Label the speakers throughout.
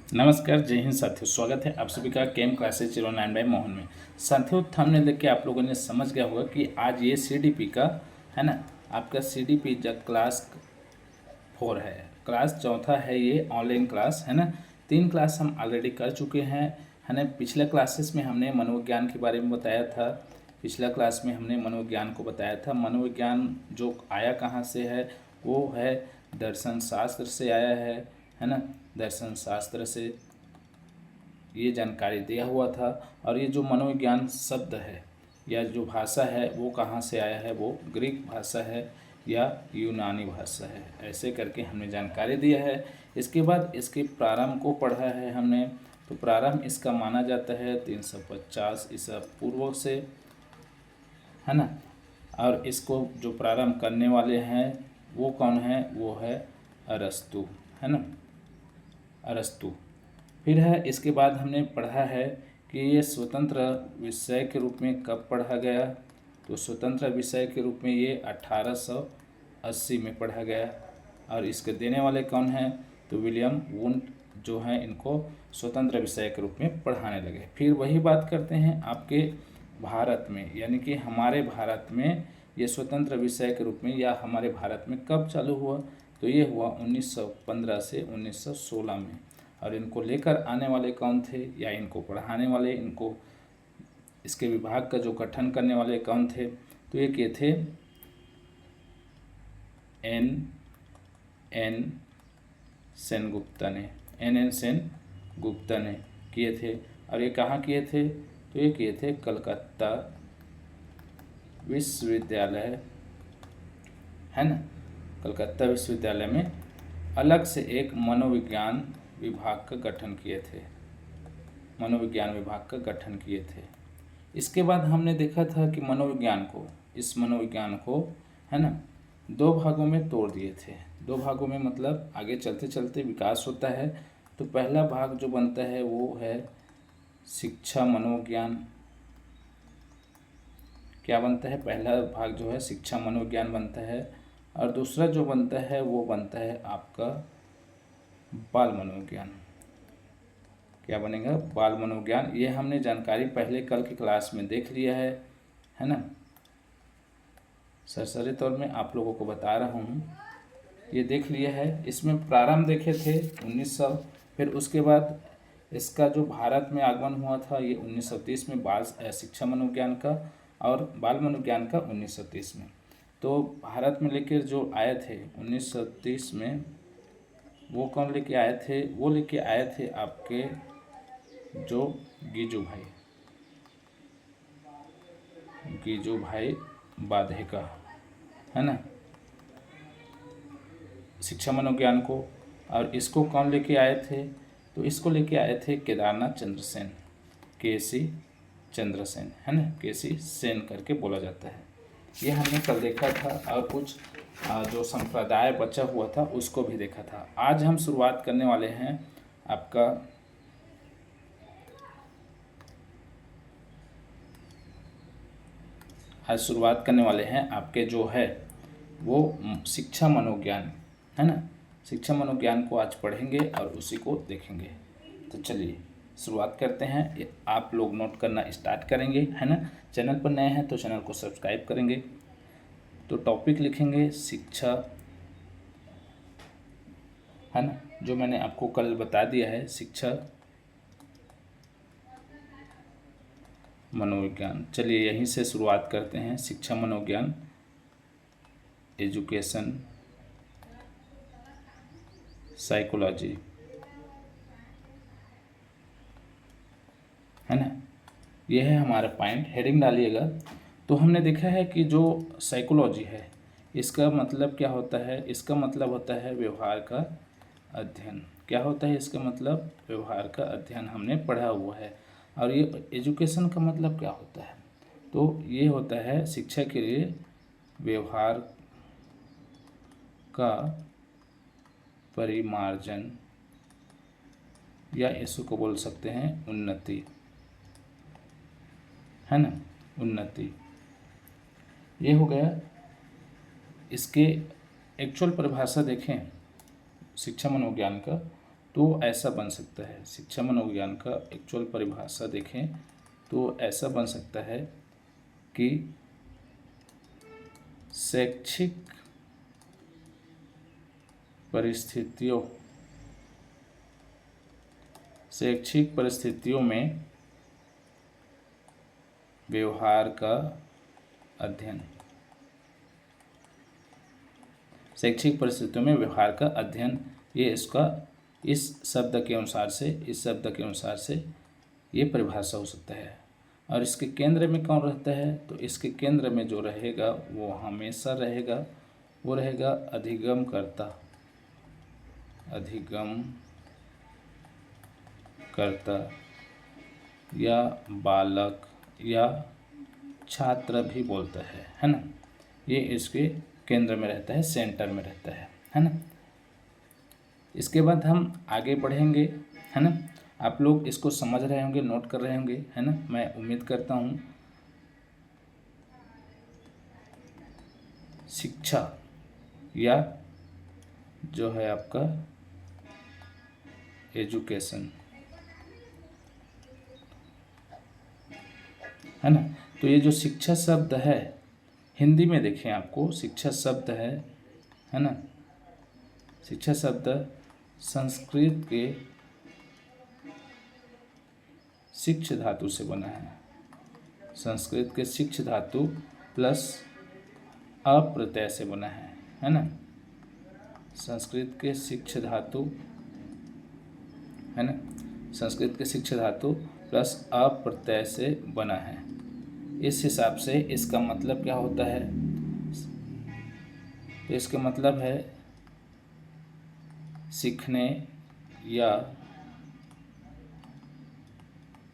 Speaker 1: नमस्कार, जय हिंद साथियों। स्वागत है आप सभी का केम क्लासेस 09 बाय मोहन में। साथियों, थंबनेल देख के आप लोगों ने समझ गया होगा कि आज ये सीडीपी का है ना, आपका सीडीपी जब क्लास 4 है, क्लास चौथा है, ये ऑनलाइन क्लास है ना। 3 क्लास हम ऑलरेडी कर चुके हैं है ना। पिछले क्लासेस में हमने मनोविज्ञान के बारे में बताया था। पिछला क्लास में हमने मनोविज्ञान को बताया था। मनोविज्ञान जो आया कहाँ से है, वो है दर्शन शास्त्र से आया है ना। दर्शन शास्त्र से ये जानकारी दिया हुआ था। और ये जो मनोविज्ञान शब्द है या जो भाषा है वो कहाँ से आया है, वो ग्रीक भाषा है या यूनानी भाषा है, ऐसे करके हमने जानकारी दिया है। इसके बाद इसके प्रारंभ को पढ़ा है हमने। तो प्रारंभ इसका माना जाता है 350 ईसा पूर्व से, है ना। और इसको जो प्रारंभ करने वाले हैं वो कौन है, वो है अरस्तु, है ना, अरस्तु। फिर है इसके बाद हमने पढ़ा है कि ये स्वतंत्र विषय के रूप में कब पढ़ा गया। तो स्वतंत्र विषय के रूप में ये 1880 में पढ़ा गया। और इसके देने वाले कौन हैं, तो विलियम वुंट जो हैं, इनको स्वतंत्र विषय के रूप में पढ़ाने लगे। फिर वही बात करते हैं आपके भारत में, यानी कि हमारे भारत में ये स्वतंत्र विषय के रूप में या हमारे भारत में कब चालू हुआ। तो ये हुआ 1915 से 1916 में। और इनको लेकर आने वाले कौन थे, या इनको पढ़ाने वाले, इनको इसके विभाग का जो गठन करने वाले कौन थे, तो ये किए थे एन सेनगुप्ता ने, एन सेनगुप्ता ने किए थे। और ये कहाँ किए थे, तो ये किए थे कलकत्ता विश्वविद्यालय, है ना। कलकत्ता विश्वविद्यालय में अलग से एक मनोविज्ञान विभाग का गठन किए थे, मनोविज्ञान विभाग का गठन किए थे। इसके बाद हमने देखा था कि मनोविज्ञान को, इस मनोविज्ञान को, है ना, 2 भागों में तोड़ दिए थे। 2 भागों में मतलब आगे चलते चलते विकास होता है। तो पहला भाग जो बनता है वो है शिक्षा मनोविज्ञान। क्या बनता है, पहला भाग जो है शिक्षा मनोविज्ञान बनता है। और दूसरा जो बनता है वो बनता है आपका बाल मनोविज्ञान। क्या बनेगा, बाल मनोविज्ञान। ये हमने जानकारी पहले कल की क्लास में देख लिया है ना। सरसरी तौर में आप लोगों को बता रहा हूँ, ये देख लिया है। इसमें प्रारंभ देखे थे 1900, फिर उसके बाद इसका जो भारत में आगमन हुआ था ये 1930 में, बाल शिक्षा मनोविज्ञान का, और बाल मनोविज्ञान का 1930 में। तो भारत में लेकर जो आए थे 1930 में, वो कौन लेके आए थे, वो लेके आए थे आपके जो गीजू भाई बाधेका, है ना, शिक्षा मनोविज्ञान को। और इसको कौन लेके आए थे, तो इसको लेके आए थे केदारनाथ चंद्रसेन, केसी चंद्रसेन, है ना, केसी सेन करके बोला जाता है। ये हमने कल देखा था। और कुछ जो संप्रदाय बचा हुआ था उसको भी देखा था। आज हम शुरुआत करने वाले हैं आपका आपके जो है वो शिक्षा मनोविज्ञान, है ना। शिक्षा मनोविज्ञान को आज पढ़ेंगे और उसी को देखेंगे। तो चलिए शुरुआत करते हैं। आप लोग नोट करना स्टार्ट करेंगे, है ना। चैनल पर नए हैं तो चैनल को सब्सक्राइब करेंगे। तो टॉपिक लिखेंगे शिक्षा, है ना, जो मैंने आपको कल बता दिया है, शिक्षा मनोविज्ञान। चलिए यहीं से शुरुआत करते हैं। शिक्षा मनोविज्ञान, एजुकेशन साइकोलॉजी, है ना। यह है हमारा पॉइंट, हेडिंग डालिएगा। तो हमने देखा है कि जो साइकोलॉजी है इसका मतलब क्या होता है, इसका मतलब होता है व्यवहार का अध्ययन। क्या होता है इसका मतलब, व्यवहार का अध्ययन हमने पढ़ा हुआ है। और ये एजुकेशन का मतलब क्या होता है, तो ये होता है शिक्षा के लिए व्यवहार का परिमार्जन, या इसको बोल सकते हैं उन्नति, है ना, उन्नति। ये हो गया। इसके एक्चुअल परिभाषा देखें शिक्षा मनोविज्ञान का, तो ऐसा बन सकता है, शिक्षा मनोविज्ञान का एक्चुअल परिभाषा देखें तो ऐसा बन सकता है कि शैक्षिक परिस्थितियों में व्यवहार का अध्ययन, शैक्षिक परिस्थितियों में व्यवहार का अध्ययन, ये इसका इस शब्द के अनुसार से ये परिभाषा हो सकता है। और इसके केंद्र में कौन रहता है, तो इसके केंद्र में जो रहेगा वो हमेशा रहेगा, वो रहेगा अधिगम करता या बालक या छात्र भी बोलता है ना। ये इसके केंद्र में रहता है, सेंटर में रहता है ना। इसके बाद हम आगे बढ़ेंगे, है ना। आप लोग इसको समझ रहे होंगे, नोट कर रहे होंगे, है ना, मैं उम्मीद करता हूँ। शिक्षा या जो है आपका एजुकेशन, है ना। तो ये जो शिक्षा शब्द है हिंदी में देखें, आपको शिक्षा शब्द है ना, शिक्षा शब्द संस्कृत के शिक्ष धातु से बना है, संस्कृत के शिक्ष धातु प्लस अप्रत्यय से बना है ना। संस्कृत के शिक्ष धातु, है ना, संस्कृत के शिक्ष धातु प्लस अप्रत्यय से बना है। इस हिसाब से इसका मतलब क्या होता है, तो इसका मतलब है सीखने या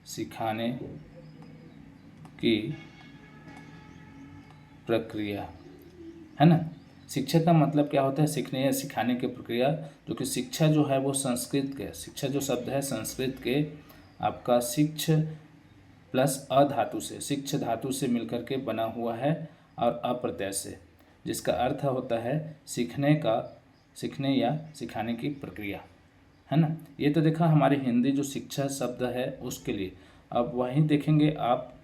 Speaker 1: सिखाने की प्रक्रिया, है ना। शिक्षा का मतलब क्या होता है, सीखने या सिखाने की प्रक्रिया, जो कि शिक्षा जो है वो संस्कृत के, शिक्षा जो शब्द है संस्कृत के आपका शिक्ष प्लस अ धातु से, शिक्ष धातु से मिलकर के बना हुआ है और अप्रत्यय से, जिसका अर्थ होता है सीखने या सिखाने की प्रक्रिया, है ना। ये तो देखा हमारी हिंदी जो शिक्षा शब्द है उसके लिए। अब वहीं देखेंगे आप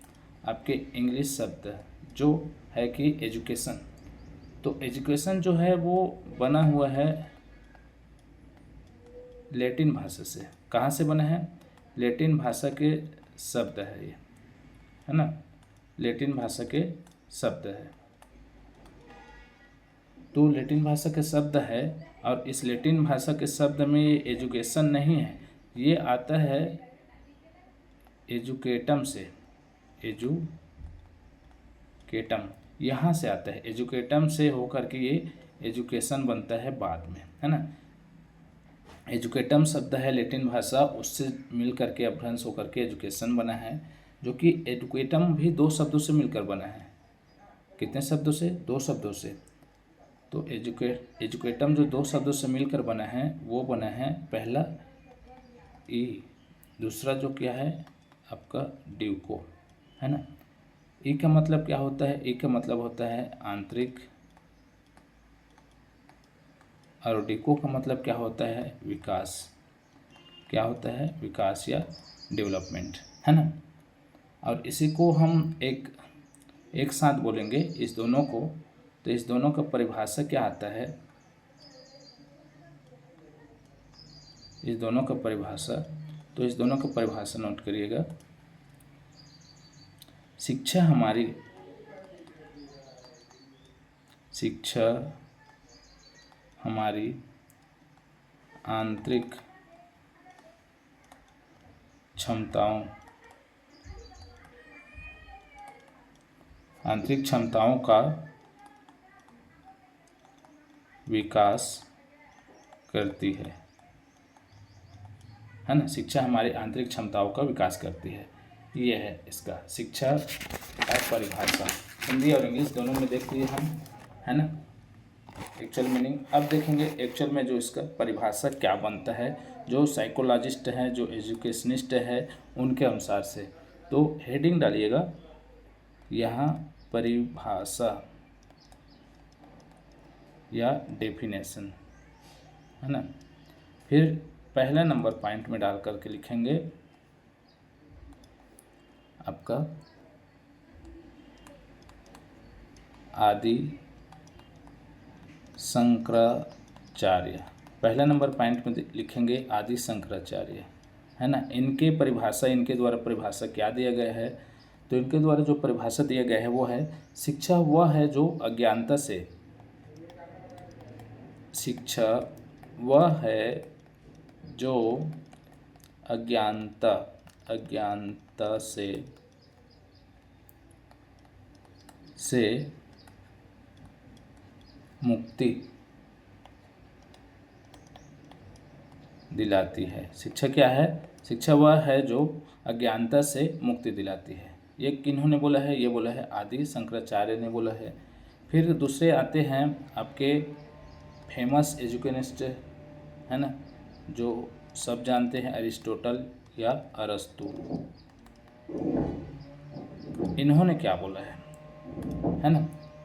Speaker 1: आपके इंग्लिश शब्द जो है कि एजुकेशन। तो एजुकेशन जो है वो बना हुआ है लैटिन भाषा से। कहाँ से बना है, लैटिन भाषा के शब्द है ये, है ना, लैटिन भाषा के शब्द है। तो लैटिन भाषा के शब्द है और इस लैटिन भाषा के शब्द में ये एजुकेशन नहीं है, ये आता है एजुकेटम से, एजुकेटम यहाँ से आता है, एजुकेटम से होकर के ये एजुकेशन बनता है बाद में, है ना। एजुकेटम शब्द है लैटिन भाषा, उससे मिल करके अपभ्रंश होकर के एजुकेशन बना है, जो कि एजुकेटम भी दो शब्दों से मिलकर बना है। कितने शब्दों से, दो शब्दों से। तो एजुकेटम जो दो शब्दों से मिलकर बना है वो बना है पहला ई, दूसरा जो क्या है आपका ड्यूको, है ना। ई का मतलब क्या होता है, ई का मतलब होता है आंतरिक, और डिको का मतलब क्या होता है विकास, क्या होता है विकास या डेवलपमेंट, है ना। और इसी को हम एक साथ बोलेंगे इस दोनों को, तो इस दोनों का परिभाषा क्या आता है, इस दोनों का परिभाषा, तो इस दोनों का परिभाषा नोट करिएगा। शिक्षा हमारी आंतरिक क्षमताओं का विकास करती है ना। शिक्षा हमारी आंतरिक क्षमताओं का विकास करती है, ये है इसका शिक्षा का परिभाषा। हिंदी और इंग्लिश दोनों में देख लिए हम, है ना, एक्चुअल मीनिंग। अब देखेंगे एक्चुअल में जो इसका परिभाषा क्या बनता है, जो साइकोलॉजिस्ट हैं, जो एजुकेशनिस्ट है उनके अनुसार से। तो हेडिंग डालिएगा यहाँ परिभाषा या डेफिनेशन, है ना। फिर पहला नंबर पॉइंट में डाल करके लिखेंगे आपका आदि शंकराचार्य। पहला नंबर पॉइंट में लिखेंगे आदि शंकराचार्य, है ना। इनके परिभाषा, इनके द्वारा परिभाषा क्या दिया गया है, तो इनके द्वारा जो परिभाषा दिया गया है वो है शिक्षा वह है जो अज्ञानता से, शिक्षा वह है जो अज्ञानता से मुक्ति दिलाती है। शिक्षा क्या है? शिक्षा वह है जो अज्ञानता से मुक्ति दिलाती है। ये किन्होंने बोला है? ये बोला है आदि शंकराचार्य ने बोला है। फिर दूसरे आते हैं आपके फेमस एजुकेनिस्ट, है ना, जो सब जानते हैं, अरिस्टोटल या अरस्तु। इन्होंने क्या बोला है ना,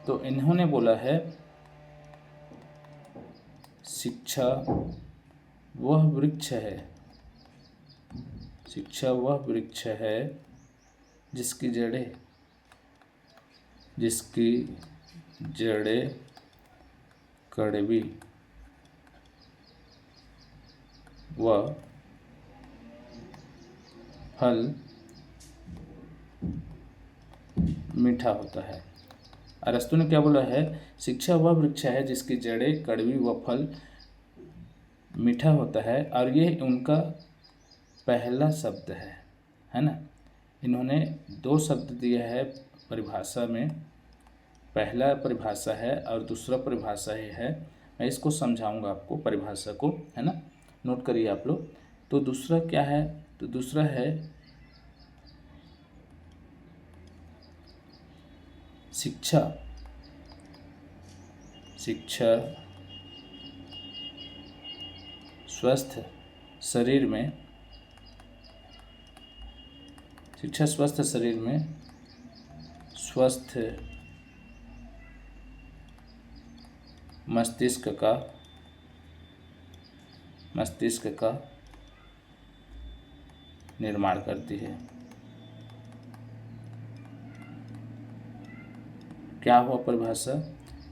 Speaker 1: तो इन्होंने बोला है शिक्षा वह वृक्ष है, शिक्षा वह वृक्ष है जिसकी जड़ें कड़वी व फल मीठा होता है। अरस्तु ने क्या बोला है? शिक्षा वह वृक्ष है जिसकी जड़ें कड़वी व फल मीठा होता है, और ये उनका पहला शब्द है ना। इन्होंने दो शब्द दिए है परिभाषा में, पहला परिभाषा है और दूसरा परिभाषा ही है। मैं इसको समझाऊंगा आपको परिभाषा को, है ना, नोट करिए आप लोग। तो दूसरा क्या है? तो दूसरा है शिक्षा स्वस्थ शरीर में, शिक्षा स्वस्थ शरीर में स्वस्थ मस्तिष्क का निर्माण करती है। क्या हुआ परिभाषा?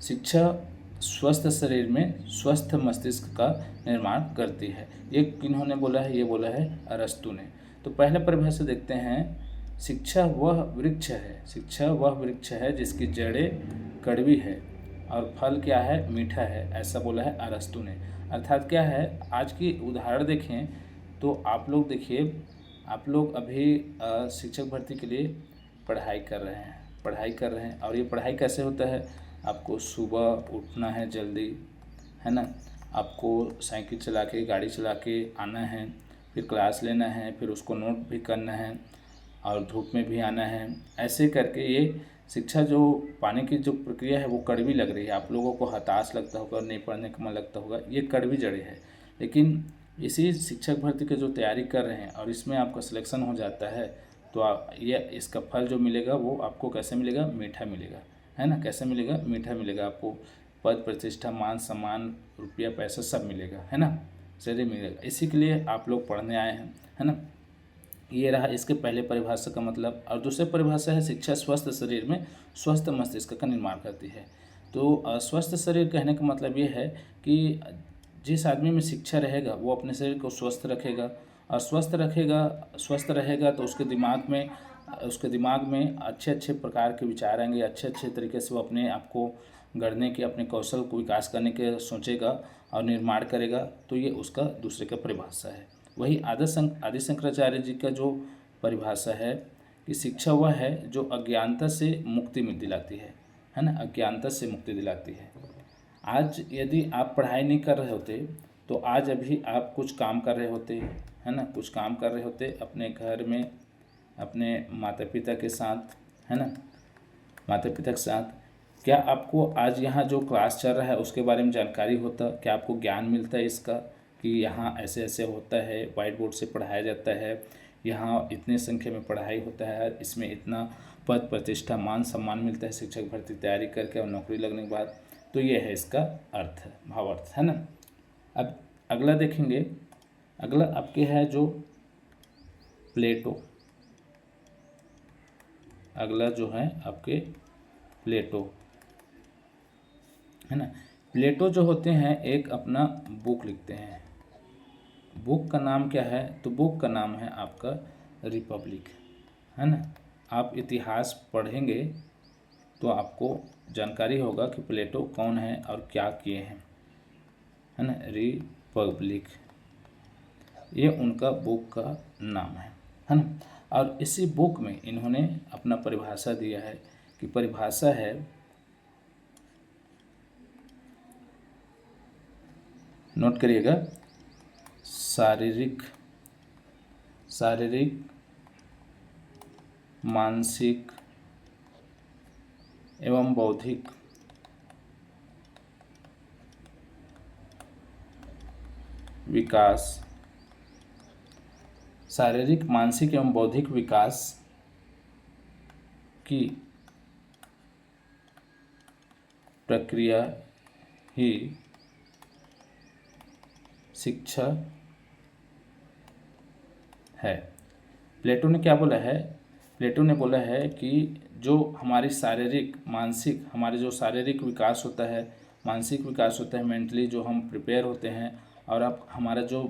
Speaker 1: शिक्षा स्वस्थ शरीर में स्वस्थ मस्तिष्क का निर्माण करती है। ये किन्होंने बोला है? ये बोला है अरस्तु ने। तो पहला परिभाषा देखते हैं। शिक्षा वह वृक्ष है, शिक्षा वह वृक्ष है जिसकी जड़ें कड़वी है और फल क्या है? मीठा है, ऐसा बोला है अरस्तु ने। अर्थात क्या है? आज की उदाहरण देखें तो आप लोग देखिए, आप लोग अभी शिक्षक भर्ती के लिए पढ़ाई कर रहे हैं और ये पढ़ाई कैसे होता है? आपको सुबह उठना है जल्दी, है ना, आपको साइकिल चला के, गाड़ी चला के आना है, फिर क्लास लेना है, फिर उसको नोट भी करना है और धूप में भी आना है। ऐसे करके ये शिक्षा जो पाने की जो प्रक्रिया है वो कड़वी लग रही है। आप लोगों को हताश लगता होगा, नहीं पढ़ने का मन लगता होगा, ये कड़वी जड़ें है। लेकिन इसी शिक्षक भर्ती की जो तैयारी कर रहे हैं और इसमें आपका सिलेक्शन हो जाता है तो ये इसका फल जो मिलेगा वो आपको कैसे मिलेगा? मीठा मिलेगा, है ना। कैसे मिलेगा? मीठा मिलेगा। आपको पद प्रतिष्ठा, मान सम्मान, रुपया पैसा सब मिलेगा, है ना, चलिए मिलेगा। इसी के लिए आप लोग पढ़ने आए हैं, है ना। ये रहा इसके पहले परिभाषा का मतलब। और दूसरी परिभाषा है शिक्षा स्वस्थ शरीर में स्वस्थ मस्तिष्क का निर्माण करती है। तो स्वस्थ शरीर कहने का मतलब ये है कि जिस आदमी में शिक्षा रहेगा वो अपने शरीर को स्वस्थ रखेगा, और स्वस्थ रहेगा तो उसके दिमाग में अच्छे प्रकार के विचार आएंगे, अच्छे तरीके से वो अपने आप को गढ़ने के, अपने कौशल को विकास करने के सोचेगा और निर्माण करेगा। तो ये उसका दूसरे का परिभाषा है। वही आदि शंकराचार्य जी का जो परिभाषा है कि शिक्षा वह है जो अज्ञानता से मुक्ति में दिलाती है ना, अज्ञानता से मुक्ति दिलाती है। आज यदि आप पढ़ाई नहीं कर रहे होते तो आज अभी आप कुछ काम कर रहे होते, है ना, कुछ काम कर रहे होते अपने घर में अपने माता पिता के साथ, है ना, माता पिता के साथ। क्या आपको आज यहाँ जो क्लास चल रहा है उसके बारे में जानकारी होता? क्या आपको ज्ञान मिलता है इसका कि यहाँ ऐसे ऐसे होता है, वाइट बोर्ड से पढ़ाया जाता है, यहाँ इतने संख्या में पढ़ाई होता है, इसमें इतना पद प्रतिष्ठा मान सम्मान मिलता है शिक्षक भर्ती तैयारी करके और नौकरी लगने के बाद। तो ये है इसका अर्थ, भावार्थ, है ना। अब अगला देखेंगे। अगला आपके है जो प्लेटो, अगला जो है आपके प्लेटो, है ना। प्लेटो जो होते हैं एक अपना बुक लिखते हैं। बुक का नाम क्या है? तो बुक का नाम है आपका रिपब्लिक, है ना। आप इतिहास पढ़ेंगे तो आपको जानकारी होगा कि प्लेटो कौन है और क्या किए हैं, है ना। रिपब्लिक ये उनका बुक का नाम है ना। और इसी बुक में इन्होंने अपना परिभाषा दिया है कि परिभाषा है, नोट करिएगा, शारीरिक मानसिक एवं बौद्धिक विकास, शारीरिक मानसिक एवं बौद्धिक विकास की प्रक्रिया ही शिक्षा है। प्लेटो ने क्या बोला है? प्लेटो ने बोला है कि जो हमारी शारीरिक मानसिक, हमारे जो शारीरिक विकास होता है, मानसिक विकास होता है, मेंटली जो हम प्रिपेयर होते हैं, और अब हमारा जो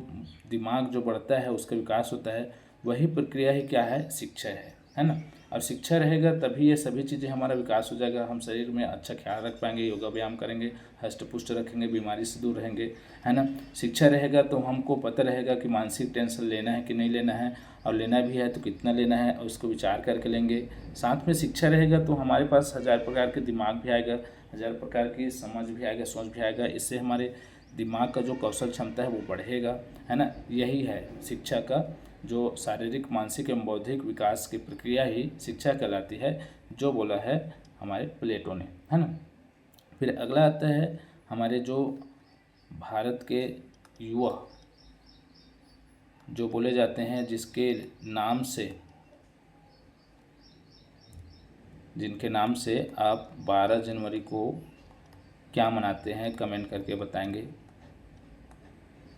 Speaker 1: दिमाग जो बढ़ता है उसका विकास होता है, वही प्रक्रिया ही क्या है? शिक्षा है ना। और शिक्षा रहेगा तभी ये सभी चीज़ें हमारा विकास हो जाएगा, हम शरीर में अच्छा ख्याल रख पाएंगे, योगा व्यायाम करेंगे, हष्ट पुष्ट रखेंगे, बीमारी से दूर रहेंगे, है ना। शिक्षा रहेगा तो हमको पता रहेगा कि मानसिक टेंशन लेना है कि नहीं लेना है, और लेना भी है तो कितना लेना है, और उसको विचार करके लेंगे। साथ में शिक्षा रहेगा तो हमारे पास 1000 प्रकार के दिमाग भी आएगा, 1000 प्रकार की समझ भी आएगा, सोच भी आएगा। इससे हमारे दिमाग का जो कौशल क्षमता है वो बढ़ेगा, है ना। यही है शिक्षा का जो शारीरिक मानसिक एवं बौद्धिक विकास की प्रक्रिया ही शिक्षा कहलाती है, जो बोला है हमारे प्लेटो ने, है ना। फिर अगला आता है हमारे जो भारत के युवा जो बोले जाते हैं, जिसके नाम से, जिनके नाम से आप 12 जनवरी को क्या मनाते हैं, कमेंट करके बताएंगे,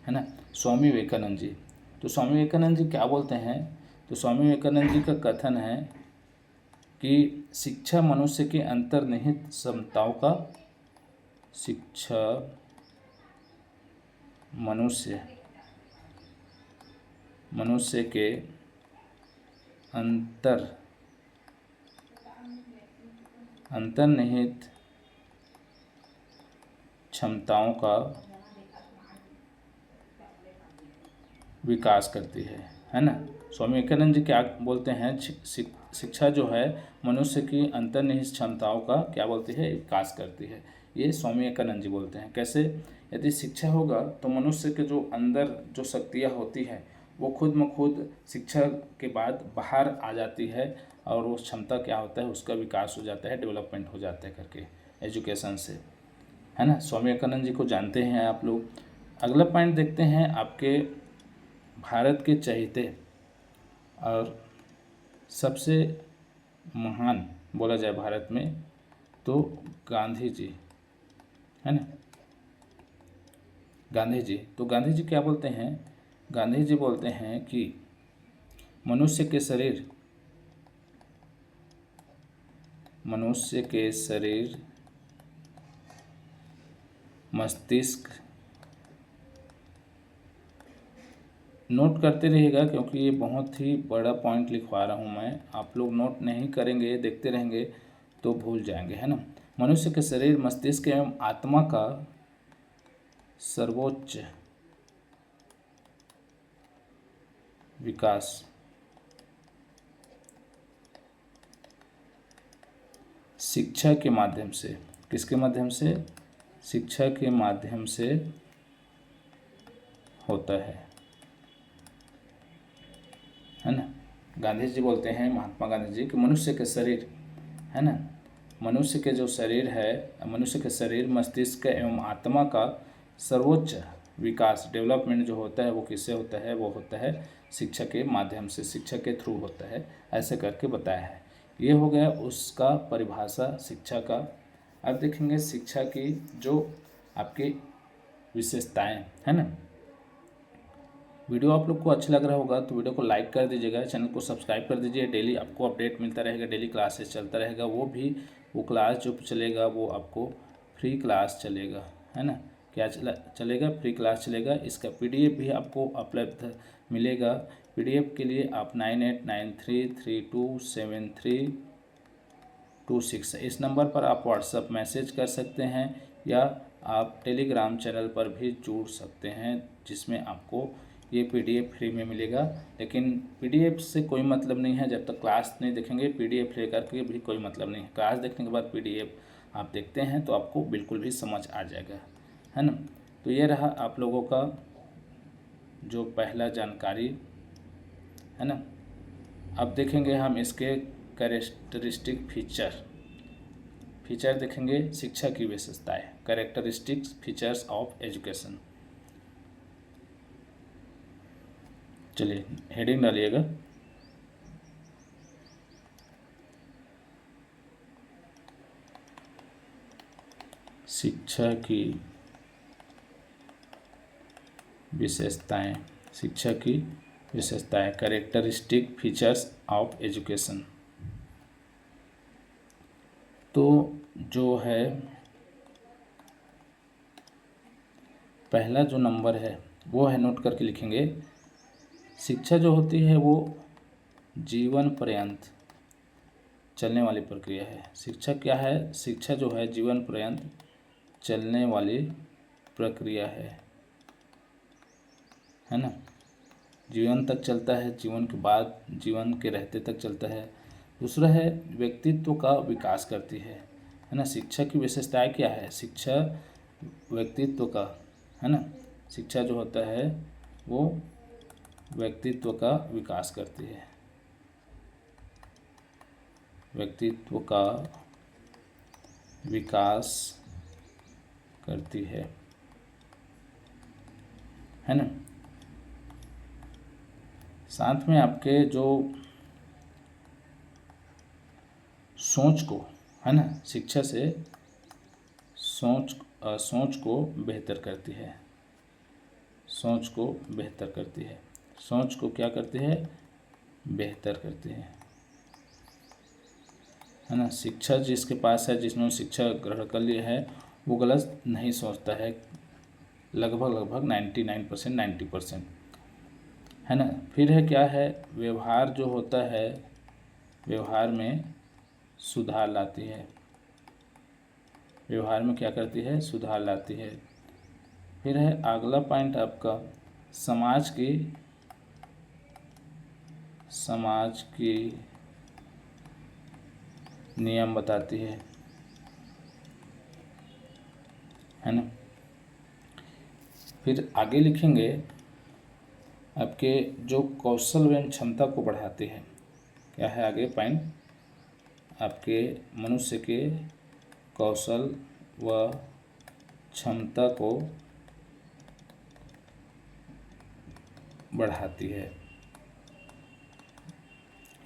Speaker 1: है ना। स्वामी विवेकानंद जी। तो स्वामी विवेकानंद जी क्या बोलते हैं? तो स्वामी विवेकानंद जी का कथन है कि शिक्षा मनुष्य के अंतर्निहित क्षमताओं का, शिक्षा मनुष्य के अंतर्निहित क्षमताओं का विकास करती है ना। स्वामी विवेकानंद जी क्या बोलते हैं? शिक्षा जो है मनुष्य की अंतर्निहित क्षमताओं का क्या बोलती है? विकास करती है। ये स्वामी विवेकानंद जी बोलते हैं। कैसे? यदि शिक्षा होगा तो मनुष्य के जो अंदर जो शक्तियाँ होती हैं वो खुद म खुद शिक्षा के बाद बाहर आ जाती है, और वो क्षमता क्या होता है उसका विकास हो जाता है, डेवलपमेंट हो जाता है करके एजुकेशन से, है ना। स्वामी विवेकानंद जी को जानते हैं आप लोग। अगला पॉइंट देखते हैं आपके भारत के चहेते और सबसे महान बोला जाए भारत में तो गांधी जी, है ना। गांधी जी, तो गांधी जी क्या बोलते हैं? गांधी जी बोलते हैं कि मनुष्य के शरीर मस्तिष्क, नोट करते रहिएगा क्योंकि ये बहुत ही बड़ा पॉइंट लिखवा रहा हूँ मैं, आप लोग नोट नहीं करेंगे, देखते रहेंगे तो भूल जाएंगे, है ना। मनुष्य के शरीर मस्तिष्क एवं आत्मा का सर्वोच्च विकास शिक्षा के माध्यम से, किसके माध्यम से? शिक्षा के माध्यम से होता है ना। गांधी जी बोलते हैं, महात्मा गांधी जी, कि मनुष्य के शरीर, है ना, मनुष्य के जो शरीर है, मनुष्य के शरीर मस्तिष्क एवं आत्मा का सर्वोच्च विकास, डेवलपमेंट जो होता है वो किससे होता है? वो होता है शिक्षा के माध्यम से, शिक्षा के थ्रू होता है, ऐसे करके बताया है। ये हो गया उसका परिभाषा शिक्षा का। अब देखेंगे शिक्षा की जो आपकी विशेषताएं, है ना। वीडियो आप लोग को अच्छा लग रहा होगा तो वीडियो को लाइक कर दीजिएगा, चैनल को सब्सक्राइब कर दीजिए। डेली आपको अपडेट मिलता रहेगा, डेली क्लासेस चलता रहेगा। वो क्लास जो चलेगा वो आपको फ्री क्लास चलेगा, है ना। क्या चलेगा? फ्री क्लास चलेगा। इसका PDF भी आपको उपलब्ध मिलेगा। PDF के लिए आप 9893327326 इस नंबर पर आप व्हाट्सअप मैसेज कर सकते हैं, या आप टेलीग्राम चैनल पर भी जुड़ सकते हैं, जिसमें आपको ये PDF फ्री में मिलेगा। लेकिन PDF से कोई मतलब नहीं है, जब तक क्लास नहीं देखेंगे PDF लेकर के भी कोई मतलब नहीं है। क्लास देखने के बाद PDF आप देखते हैं तो आपको बिल्कुल भी समझ आ जाएगा, है ना। तो ये रहा आप लोगों का जो पहला जानकारी, है ना। अब देखेंगे हम इसके कैरेक्टरिस्टिक फीचर देखेंगे, शिक्षा की विशेषताएं, कैरेक्टरिस्टिक्स फीचर्स ऑफ एजुकेशन। चलिए हेडिंग डालिएगा। शिक्षा की विशेषताएं, कैरेक्टरिस्टिक फीचर्स ऑफ एजुकेशन। तो जो है पहला जो नंबर है वो है, नोट करके लिखेंगे। शिक्षा जो होती है वो जीवन पर्यंत चलने वाली प्रक्रिया है। शिक्षा क्या है? शिक्षा जो है जीवन पर्यंत चलने वाली प्रक्रिया है ना। जीवन तक चलता है, जीवन के बाद, जीवन के रहते तक चलता है। दूसरा है व्यक्तित्व का विकास करती है ना। शिक्षा की विशेषताएं क्या है? शिक्षा व्यक्तित्व का, है ना। शिक्षा जो होता है वो व्यक्तित्व का विकास करती है, व्यक्तित्व का विकास करती है ना। साथ में आपके जो सोच को, है ना, शिक्षा से सोच को बेहतर करती है। सोच को बेहतर करती है। सोच को क्या करती है? बेहतर करती है ना। शिक्षा जिसके पास है, जिसने शिक्षा ग्रहण कर लिया है, वो गलत नहीं सोचता है, लगभग 99% 90%, है ना। फिर है क्या है? व्यवहार जो होता है, व्यवहार में सुधार लाती है। व्यवहार में क्या करती है? सुधार लाती है। फिर है अगला पॉइंट आपका, समाज की नियम बताती है ना। फिर आगे लिखेंगे आपके जो कौशल एवं क्षमता को बढ़ाती है। क्या है आगे पॉइंट? आपके मनुष्य के कौशल व क्षमता को बढ़ाती है।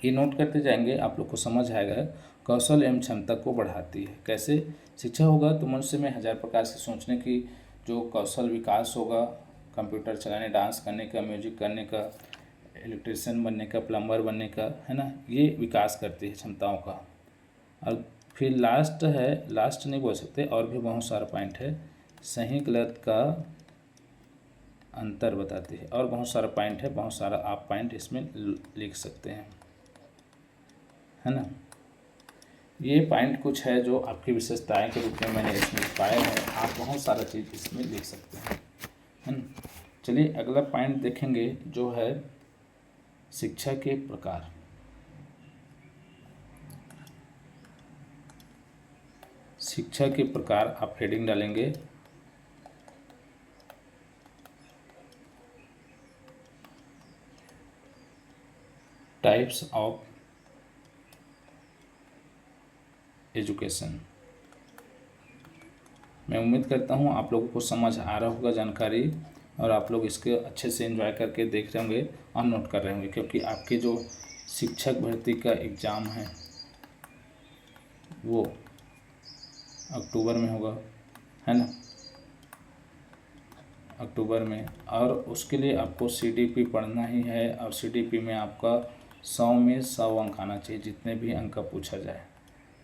Speaker 1: ये नोट करते जाएंगे, आप लोग को समझ आएगा। कौशल एवं क्षमता को बढ़ाती है। कैसे? शिक्षा होगा तो मनुष्य में 1000 प्रकार से सोचने की जो कौशल विकास होगा, कंप्यूटर चलाने, डांस करने का, म्यूजिक करने का, इलेक्ट्रिशियन बनने का, प्लम्बर बनने का, है ना, ये विकास करती है क्षमताओं का। और फिर लास्ट है, लास्ट नहीं बोल सकते, और भी बहुत सारा पॉइंट है। सही गलत का अंतर बताती है, और बहुत सारा पॉइंट है, बहुत सारा आप पॉइंट इसमें लिख सकते हैं, है ना। ये पॉइंट कुछ है जो आपकी विशेषताएं के रूप में मैंने इसमें पाया है। आप बहुत सारा चीज़ इसमें लिख सकते हैं, है ना। चलिए अगला पॉइंट देखेंगे जो है शिक्षा के प्रकार। शिक्षा के प्रकार आप हेडिंग डालेंगे। Types of education. मैं उम्मीद करता हूँ आप लोगों को समझ आ रहा होगा जानकारी, और आप लोग इसके अच्छे से एंजॉय करके देख रहे होंगे और नोट कर रहे होंगे, क्योंकि आपके जो शिक्षक भर्ती का एग्ज़ाम है वो अक्टूबर में होगा, है ना। अक्टूबर में। और उसके लिए आपको सीडीपी पढ़ना ही है, और सीडीपी में आपका 100 में 100 अंक आना चाहिए, जितने भी अंक का पूछा जाए,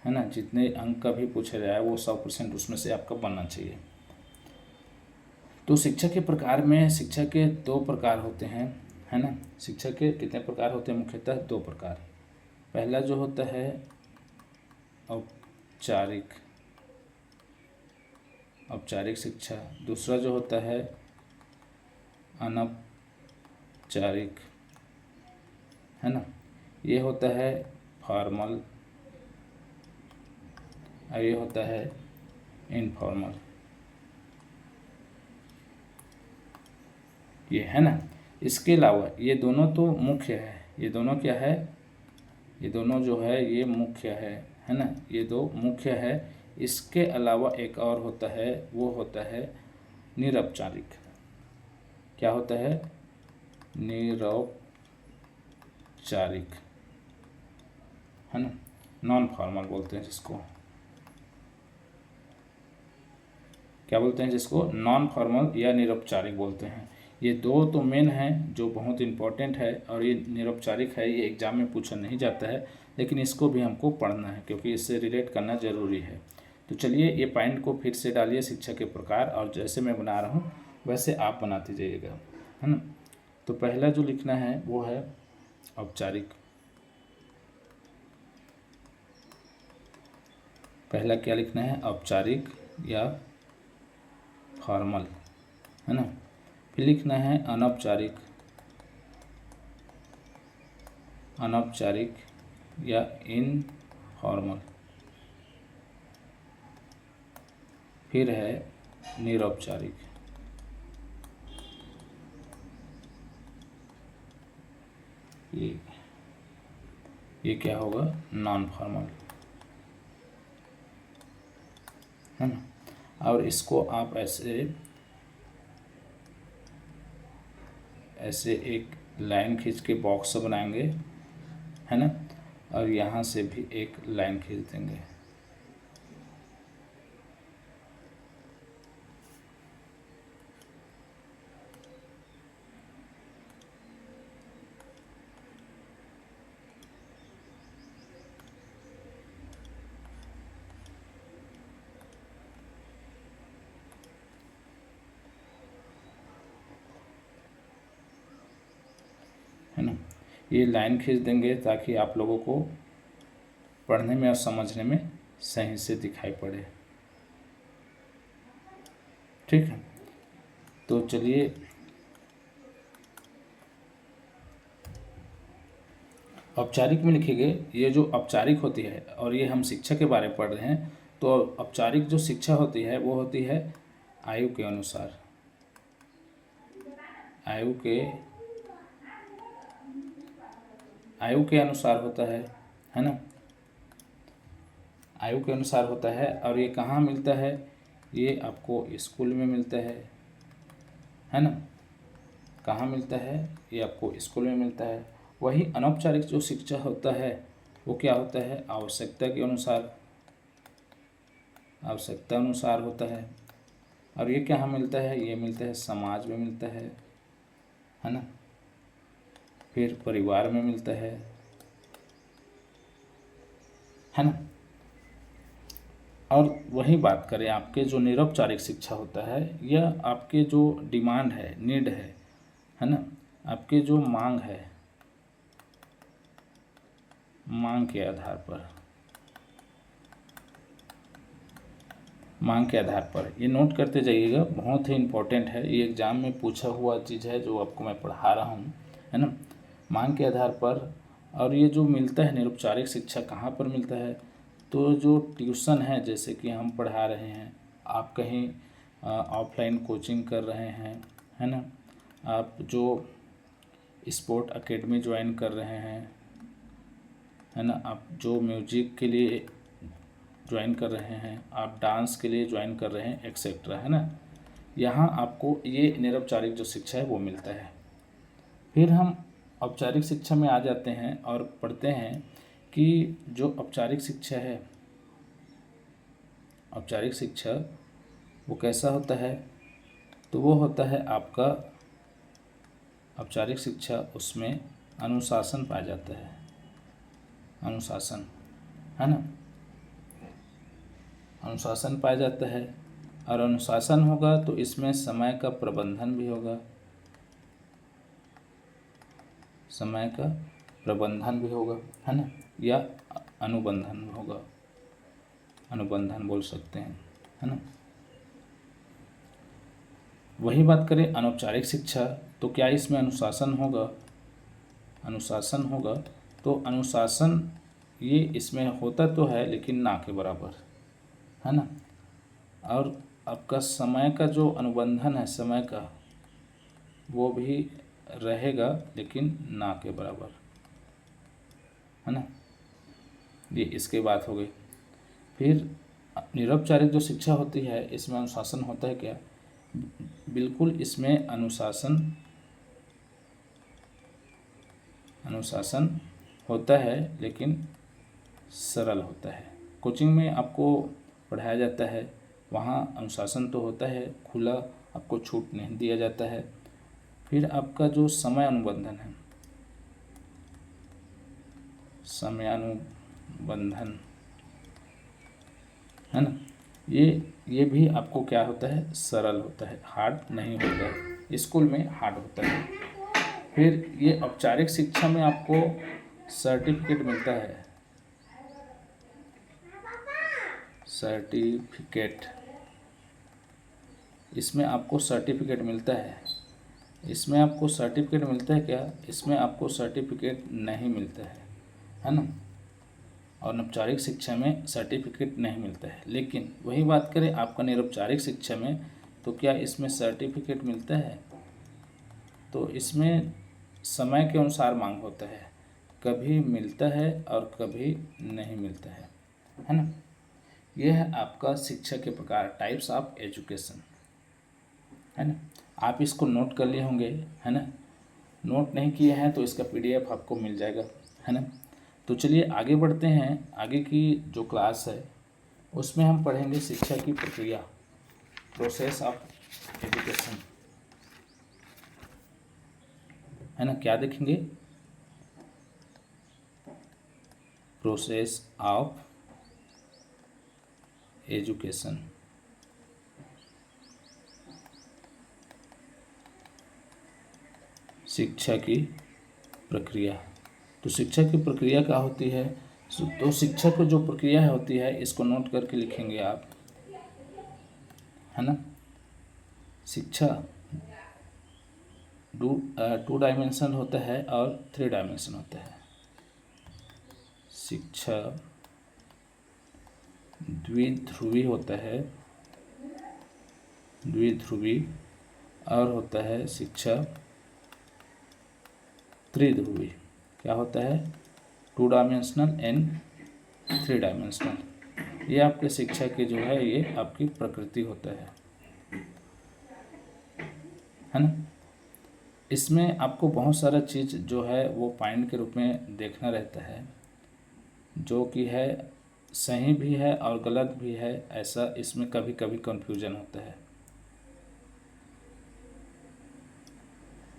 Speaker 1: है ना, जितने अंक का भी पूछा जाए वो 100% उसमें से आपका बनना चाहिए। तो शिक्षा के प्रकार में शिक्षा के 2 प्रकार होते हैं, है ना। शिक्षा के कितने प्रकार होते हैं? मुख्यतः 2 प्रकार। पहला जो होता है औपचारिक शिक्षा, दूसरा जो होता है अनौपचारिक, है ना। ये होता है फॉर्मल और ये होता है इनफॉर्मल, ये है ना। इसके अलावा ये दोनों तो मुख्य है, ये दोनों क्या है, ये दोनों जो है ये मुख्य है ना, ये 2 मुख्य है। इसके अलावा एक और होता है, वो होता है निरौपचारिक। क्या होता है? निरौपचारिक, है ना, नॉन फॉर्मल बोलते हैं जिसको। क्या बोलते हैं? जिसको नॉन फॉर्मल या निरौपचारिक बोलते हैं। ये 2 तो मेन हैं जो बहुत इम्पोर्टेंट है, और ये निरौपचारिक है, ये एग्ज़ाम में पूछा नहीं जाता है, लेकिन इसको भी हमको पढ़ना है क्योंकि इससे रिलेट करना ज़रूरी है। तो चलिए ये पॉइंट को फिर से डालिए, शिक्षा के प्रकार, और जैसे मैं बना रहा हूँ वैसे आप बनाते जाइएगा, है ना। तो पहला जो लिखना है वो है औपचारिक। पहला क्या लिखना है? औपचारिक या फॉर्मल, है ना। फिर लिखना है अनौपचारिक, या इनफॉर्मल। फिर है निरौपचारिक। ये क्या होगा? नॉन फॉर्मल, है ना। और इसको आप ऐसे एक लाइन खींच के बॉक्स बनाएंगे, है ना, और यहाँ से भी एक लाइन खींच देंगे। है ना, ये लाइन खींच देंगे ताकि आप लोगों को पढ़ने में और समझने में सही से दिखाई पड़े। ठीक है, तो चलिए औपचारिक में लिखेंगे। ये जो औपचारिक होती है, और ये हम शिक्षा के बारे में पढ़ रहे हैं, तो औपचारिक जो शिक्षा होती है वो होती है आयु के अनुसार, आयु के अनुसार होता है ना, आयु के अनुसार होता है। और ये कहाँ मिलता है? ये आपको स्कूल में मिलता है ना। कहाँ मिलता है? ये आपको स्कूल में मिलता है। वही अनौपचारिक जो शिक्षा होता है वो क्या होता है? आवश्यकता के अनुसार, आवश्यकता अनुसार होता है। और ये कहाँ मिलता है? ये मिलता है समाज में मिलता है ना, फिर परिवार में मिलता है ना। और वही बात करें आपके जो निरौपचारिक शिक्षा होता है, यह आपके जो डिमांड है, नीड है ना, आपके जो मांग है, मांग के आधार पर, ये नोट करते जाइएगा, बहुत ही इम्पोर्टेंट है, ये एग्ज़ाम में पूछा हुआ चीज़ है जो आपको मैं पढ़ा रहा हूँ, है ना। मांग के आधार पर। और ये जो मिलता है निरौपचारिक शिक्षा कहाँ पर मिलता है? तो जो ट्यूशन है, जैसे कि हम पढ़ा रहे हैं, आप कहीं ऑफलाइन कोचिंग कर रहे हैं, है ना, आप जो स्पोर्ट एकेडमी ज्वाइन कर रहे हैं, है ना, आप जो म्यूजिक के लिए ज्वाइन कर रहे हैं, आप डांस के लिए ज्वाइन कर रहे हैं, एक्सेट्रा, है ना। यहाँ आपको ये निरौपचारिक जो शिक्षा है वो मिलता है। फिर हम औपचारिक शिक्षा में आ जाते हैं और पढ़ते हैं कि जो औपचारिक शिक्षा है, औपचारिक शिक्षा वो कैसा होता है? तो वो होता है आपका औपचारिक शिक्षा, उसमें अनुशासन पाया जाता है, अनुशासन, है ना, अनुशासन पाया जाता है। और अनुशासन होगा तो इसमें समय का प्रबंधन भी होगा, समय का प्रबंधन भी होगा, है ना, या अनुबंधन होगा, अनुबंधन बोल सकते हैं, है ना। वही बात करें अनौपचारिक शिक्षा, तो क्या इसमें अनुशासन होगा, अनुशासन होगा, तो अनुशासन ये इसमें होता तो है लेकिन ना के बराबर, है ना। और आपका समय का जो अनुबंधन है समय का, वो भी रहेगा लेकिन ना के बराबर, है ना। ये इसके बात हो गई। फिर निरौपचारिक जो शिक्षा होती है इसमें अनुशासन होता है क्या, बिल्कुल इसमें अनुशासन, अनुशासन होता है लेकिन सरल होता है। कोचिंग में आपको पढ़ाया जाता है, वहाँ अनुशासन तो होता है, खुला आपको छूट नहीं दिया जाता है। फिर आपका जो समय अनुबंधन है, समयानुबंधन, है ना, ये भी आपको क्या होता है, सरल होता है, हार्ड नहीं होता है, स्कूल में हार्ड होता है। फिर ये औपचारिक शिक्षा में आपको सर्टिफिकेट मिलता है, सर्टिफिकेट, इसमें आपको सर्टिफिकेट मिलता है, इसमें आपको सर्टिफिकेट मिलता है क्या, इसमें आपको सर्टिफिकेट नहीं मिलता है ना। और अनौपचारिक शिक्षा में सर्टिफिकेट नहीं मिलता है। लेकिन वही बात करें आपका निरौपचारिक शिक्षा में, तो क्या इसमें सर्टिफिकेट मिलता है, तो इसमें समय के अनुसार मांग होता है, कभी मिलता है और कभी नहीं मिलता है ना। यह है आपका शिक्षा के प्रकार, टाइप्स ऑफ एजुकेशन, है ना। आप इसको नोट कर लिए होंगे, है ना, नोट नहीं किए हैं तो इसका PDF आपको मिल जाएगा, है ना। तो चलिए आगे बढ़ते हैं। आगे की जो क्लास है उसमें हम पढ़ेंगे शिक्षा की प्रक्रिया, प्रोसेस ऑफ एजुकेशन, है ना। क्या देखेंगे, प्रोसेस ऑफ एजुकेशन, शिक्षा की प्रक्रिया। तो शिक्षा की प्रक्रिया क्या होती है, तो शिक्षा को जो प्रक्रिया होती है इसको नोट करके लिखेंगे आप, है ना। शिक्षा टू डायमेंशन होता है और 3 डायमेंशन होता है। शिक्षा द्विध्रुवी होता है, द्विध्रुवी, और होता है शिक्षा त्रिध्रुवी। क्या होता है, 2 डायमेंशनल एंड 3 डायमेंशनल। ये आपके शिक्षा की जो है ये आपकी प्रकृति होता है ना। इसमें आपको बहुत सारा चीज़ जो है वो पॉइंट के रूप में देखना रहता है, जो कि है सही भी है और गलत भी है, ऐसा इसमें कभी कभी कंफ्यूजन होता है।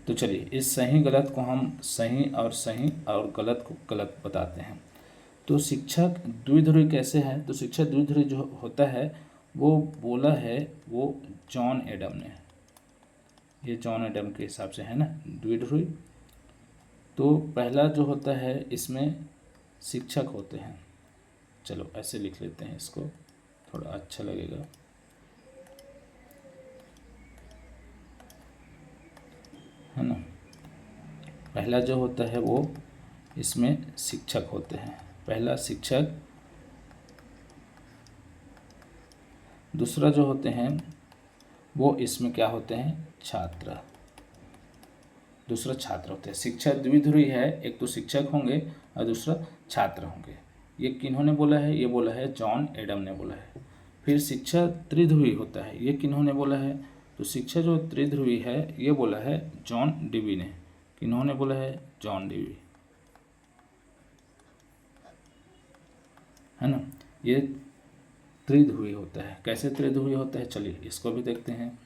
Speaker 1: तो चलिए इस सही गलत को हम सही और गलत को गलत बताते हैं। तो शिक्षा द्विध्रुवी कैसे है, तो शिक्षा द्विध्रुवी जो होता है वो बोला है वो जॉन एडम ने, ये जॉन एडम के हिसाब से है ना द्विध्रुवी। तो पहला जो होता है इसमें शिक्षक होते हैं, चलो ऐसे लिख लेते हैं, इसको थोड़ा अच्छा लगेगा, है ना। पहला जो होता है वो इसमें शिक्षक होते हैं, पहला शिक्षक। दूसरा जो होते हैं वो इसमें क्या होते हैं, छात्र, दूसरा छात्र होते हैं। शिक्षा द्विध्रुवी है, एक तो शिक्षक होंगे और दूसरा छात्र होंगे। ये किन्होंने बोला है, ये बोला है जॉन एडम ने बोला है। फिर शिक्षा त्रिध्रुवी होता है, ये किन्होंने बोला है, तो शिक्षा जो त्रिध्रुवी है ये बोला है जॉन डीवी ने। किन्होंने बोला है, जॉन डीवी, है ना। ये त्रिध्रुवी होता है। कैसे त्रिध्रुवी होता है, चलिए इसको भी देखते हैं।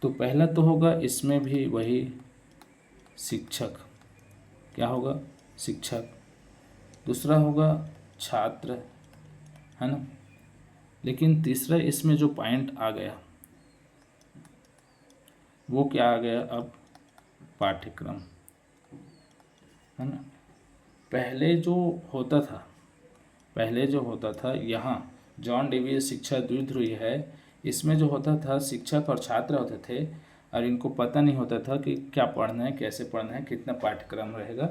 Speaker 1: तो पहला तो होगा इसमें भी वही शिक्षक, क्या होगा, शिक्षक। दूसरा होगा छात्र, है ना। लेकिन तीसरा इसमें जो पॉइंट आ गया वो क्या आ गया, अब पाठ्यक्रम, है ना। पहले जो होता था, पहले जो होता था यहाँ जॉन डेवी शिक्षा द्विध्रुवी है, इसमें जो होता था शिक्षक और छात्र होते थे और इनको पता नहीं होता था कि क्या पढ़ना है, कैसे पढ़ना है, कितना पाठ्यक्रम रहेगा,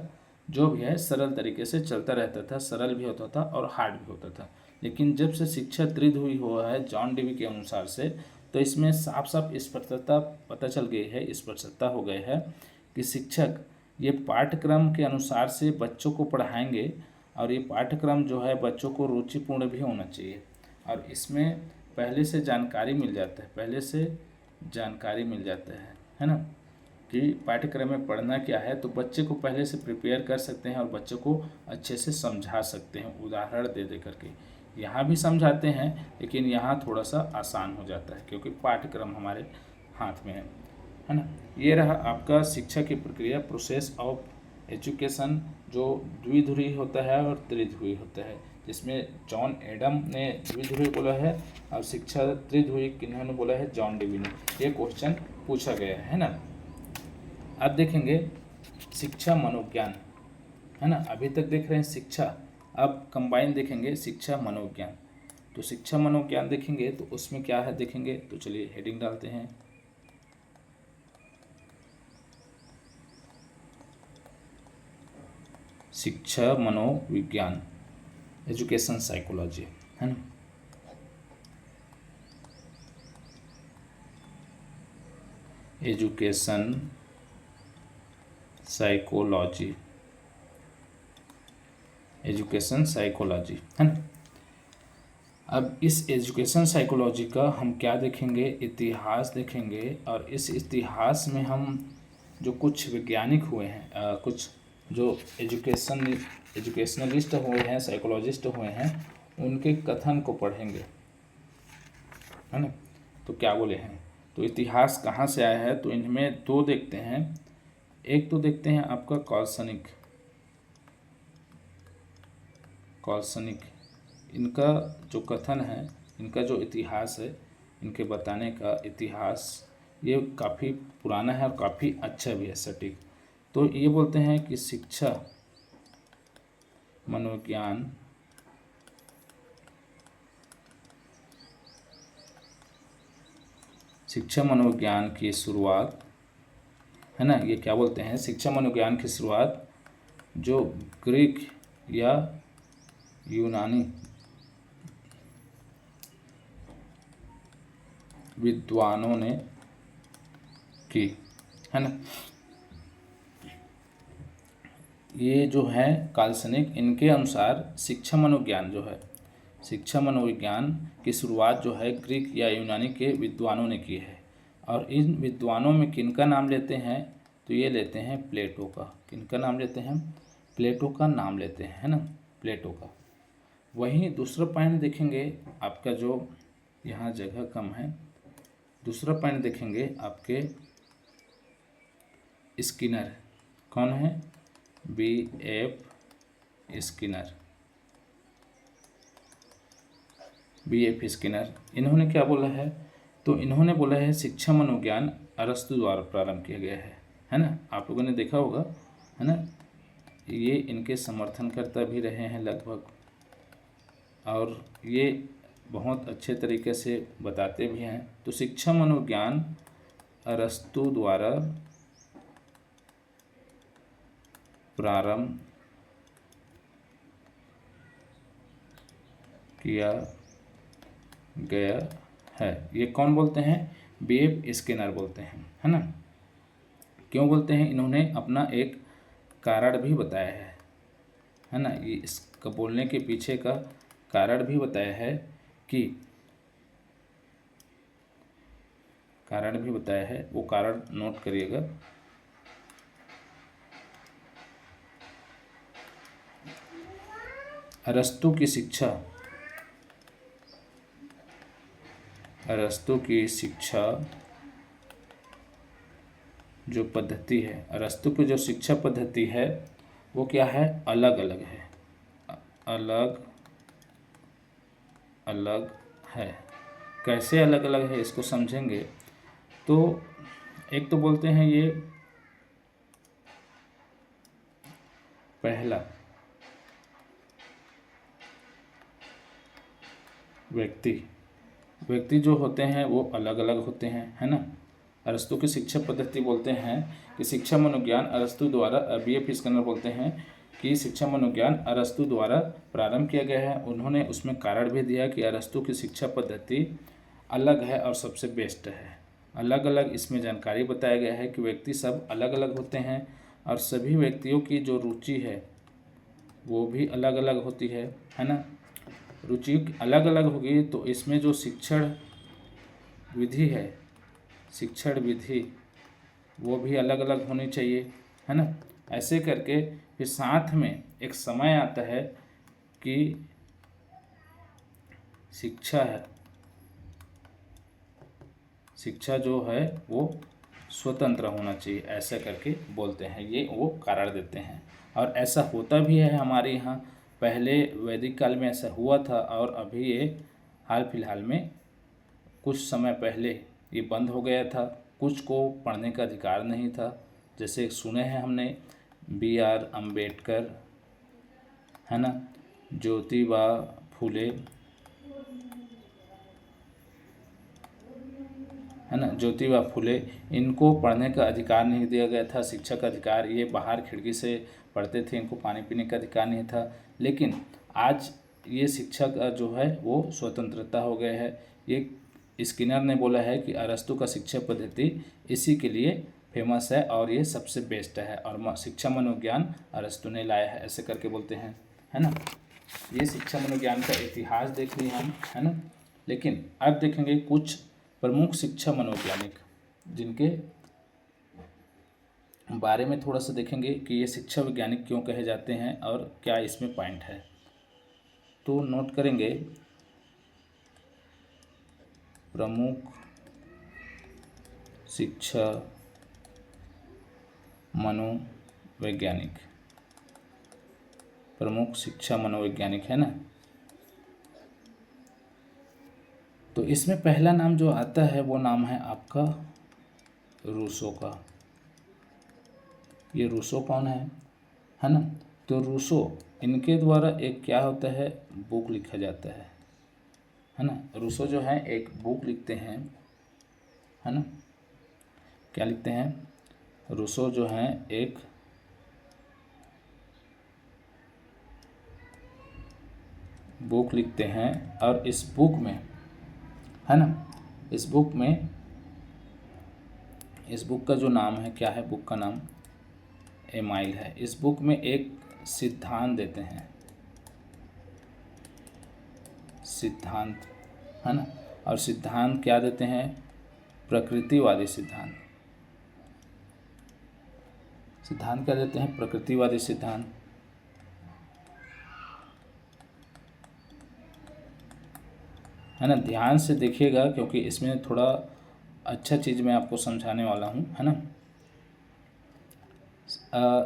Speaker 1: जो भी है सरल तरीके से चलता रहता था, सरल भी होता था और हार्ड भी होता था। लेकिन जब से शिक्षा त्रिध्रुवी हुआ है जॉन डेवी के अनुसार से, तो इसमें साफ साफ स्पष्टता पता चल गई है, स्पष्टता हो गई है कि शिक्षक ये पाठ्यक्रम के अनुसार से बच्चों को पढ़ाएंगे और ये पाठ्यक्रम जो है बच्चों को रुचिपूर्ण भी होना चाहिए और इसमें पहले से जानकारी मिल जाता है, पहले से जानकारी मिल जाता है ना, कि पाठ्यक्रम में पढ़ना क्या है, तो बच्चे को पहले से प्रिपेयर कर सकते हैं और बच्चों को अच्छे से समझा सकते हैं उदाहरण दे दे करके। यहाँ भी समझाते हैं लेकिन यहाँ थोड़ा सा आसान हो जाता है क्योंकि पाठ्यक्रम हमारे हाथ में है ना। ये रहा आपका शिक्षा की प्रक्रिया, प्रोसेस ऑफ एजुकेशन, जो द्विध्रुवी होता है और त्रिध्रुवी होता है, जिसमें जॉन एडम ने द्विध्रुवी बोला है और शिक्षा त्रिध्रुवी किन्होंने बोला है, जॉन डेवी ने। ये क्वेश्चन पूछा गया है ना। अब देखेंगे शिक्षा मनोविज्ञान, है ना। अभी तक देख रहे हैं शिक्षा, अब कंबाइन देखेंगे शिक्षा मनोविज्ञान। तो शिक्षा मनोविज्ञान देखेंगे तो उसमें क्या है देखेंगे, तो चलिए हेडिंग डालते हैं, शिक्षा मनोविज्ञान, एजुकेशन साइकोलॉजी, है ना। एजुकेशन साइकोलॉजी, एजुकेशन साइकोलॉजी, है ना। अब इस एजुकेशन साइकोलॉजी का हम क्या देखेंगे, इतिहास देखेंगे और इस इतिहास में हम जो कुछ वैज्ञानिक हुए हैं, कुछ जो एजुकेशनलिस्ट हुए हैं, साइकोलॉजिस्ट हुए हैं, उनके कथन को पढ़ेंगे, है ना। तो क्या बोले हैं, तो इतिहास कहाँ से आया है, तो इनमें दो देखते हैं। एक तो देखते हैं आपका कॉल्सनिक, इनका जो कथन है, इनका जो इतिहास है, इनके बताने का इतिहास, ये काफ़ी पुराना है और काफ़ी अच्छा भी है, सटीक। तो ये बोलते हैं कि शिक्षा मनोविज्ञान की शुरुआत, है ना। ये क्या बोलते हैं, शिक्षा मनोविज्ञान की शुरुआत जो ग्रीक या यूनानी विद्वानों ने की, है ना। ये जो है काल्पनिक, इनके अनुसार शिक्षा मनोविज्ञान जो है, शिक्षा मनोविज्ञान की शुरुआत जो है ग्रीक या यूनानी के विद्वानों ने की है। और इन विद्वानों में किनका नाम लेते हैं, तो ये लेते हैं प्लेटो का। किनका नाम लेते हैं, प्लेटो का नाम लेते हैं, है ना, प्लेटो का। वहीं दूसरा पॉइंट देखेंगे आपका, जो यहाँ जगह कम है, दूसरा पॉइंट देखेंगे आपके स्किनर, कौन है, B.F. Skinner, B.F. स्किनर। इन्होंने क्या बोला है, तो इन्होंने बोला है शिक्षा मनोविज्ञान अरस्तु द्वारा प्रारंभ किया गया है ना। आप लोगों ने देखा होगा, है ना। ये इनके समर्थनकर्ता भी रहे हैं लगभग, और ये बहुत अच्छे तरीके से बताते भी हैं। तो शिक्षा मनोविज्ञान अरस्तु द्वारा प्रारंभ किया गया है। ये कौन बोलते हैं, B.F. स्किनर बोलते हैं, है ना। क्यों बोलते हैं, इन्होंने अपना एक कारण भी बताया है ना। ये इसका बोलने के पीछे का कारण भी बताया है कि, कारण भी बताया है, वो कारण नोट करिएगा। अरस्तु की शिक्षा जो पद्धति है, अरस्तु की जो शिक्षा पद्धति है वो क्या है, अलग अलग है, अलग अलग है। कैसे अलग अलग है इसको समझेंगे तो एक तो बोलते हैं ये पहला व्यक्ति जो होते हैं वो अलग अलग होते हैं, है ना। अरस्तु की शिक्षा पद्धति बोलते हैं कि शिक्षा मनोविज्ञान अरस्तु द्वारा, BF स्किनर बोलते हैं कि शिक्षा मनोविज्ञान अरस्तु द्वारा प्रारंभ किया गया है। उन्होंने उसमें कारण भी दिया कि अरस्तु की शिक्षा पद्धति अलग है और सबसे बेस्ट है। अलग अलग इसमें जानकारी बताया गया है कि व्यक्ति सब अलग अलग होते हैं और सभी व्यक्तियों की जो रुचि है वो भी अलग अलग होती है ना। रुचि अलग अलग होगी तो इसमें जो शिक्षण विधि है, शिक्षण विधि वो भी अलग अलग होनी चाहिए, है ना। ऐसे करके फिर साथ में एक समय आता है कि शिक्षा जो है वो स्वतंत्र होना चाहिए, ऐसा करके बोलते हैं, ये वो कारण देते हैं। और ऐसा होता भी है हमारे यहाँ, पहले वैदिक काल में ऐसा हुआ था और अभी ये हाल फिलहाल में कुछ समय पहले ये बंद हो गया था। कुछ को पढ़ने का अधिकार नहीं था, जैसे सुने हैं हमने BR अम्बेडकर, है ना, ज्योतिबा फुले, है ना, ज्योतिबा फुले, इनको पढ़ने का अधिकार नहीं दिया गया था, शिक्षा का अधिकार। ये बाहर खिड़की से पढ़ते थे, इनको पानी पीने का अधिकार नहीं था। लेकिन आज ये शिक्षा का जो है वो स्वतंत्रता हो गया है। ये स्किनर ने बोला है कि अरस्तु का शिक्षा पद्धति इसी के लिए फेमस है और ये सबसे बेस्ट है, और शिक्षा मनोविज्ञान अरस्तु ने लाया है, ऐसे करके बोलते हैं, है ना। ये शिक्षा मनोविज्ञान का इतिहास देख लिए हम, है ना। लेकिन अब देखेंगे कुछ प्रमुख शिक्षा मनोवैज्ञानिक जिनके बारे में थोड़ा सा देखेंगे कि ये शिक्षा वैज्ञानिक क्यों कहे जाते हैं और क्या इसमें पॉइंट है। तो नोट करेंगे प्रमुख शिक्षा मनोवैज्ञानिक, प्रमुख शिक्षा मनोवैज्ञानिक, है ना। तो इसमें पहला नाम जो आता है वो नाम है आपका रूसो का। ये रूसो कौन है ना। तो रूसो, इनके द्वारा एक क्या होता है, बुक लिखा जाता है ना। रूसो जो है एक बुक लिखते हैं, है ना। क्या लिखते हैं, रूसो जो है एक बुक लिखते हैं और इस बुक में, है ना, इस बुक का जो नाम है, क्या है बुक का नाम, एमाइल है। इस बुक में एक सिद्धांत देते हैं, सिद्धांत, है ना। और सिद्धांत क्या देते हैं, प्रकृतिवादी सिद्धांत। सिद्धांत क्या देते हैं, प्रकृतिवादी सिद्धांत, है ना। ध्यान से देखिएगा क्योंकि इसमें थोड़ा अच्छा चीज़ मैं आपको समझाने वाला हूँ, है ना।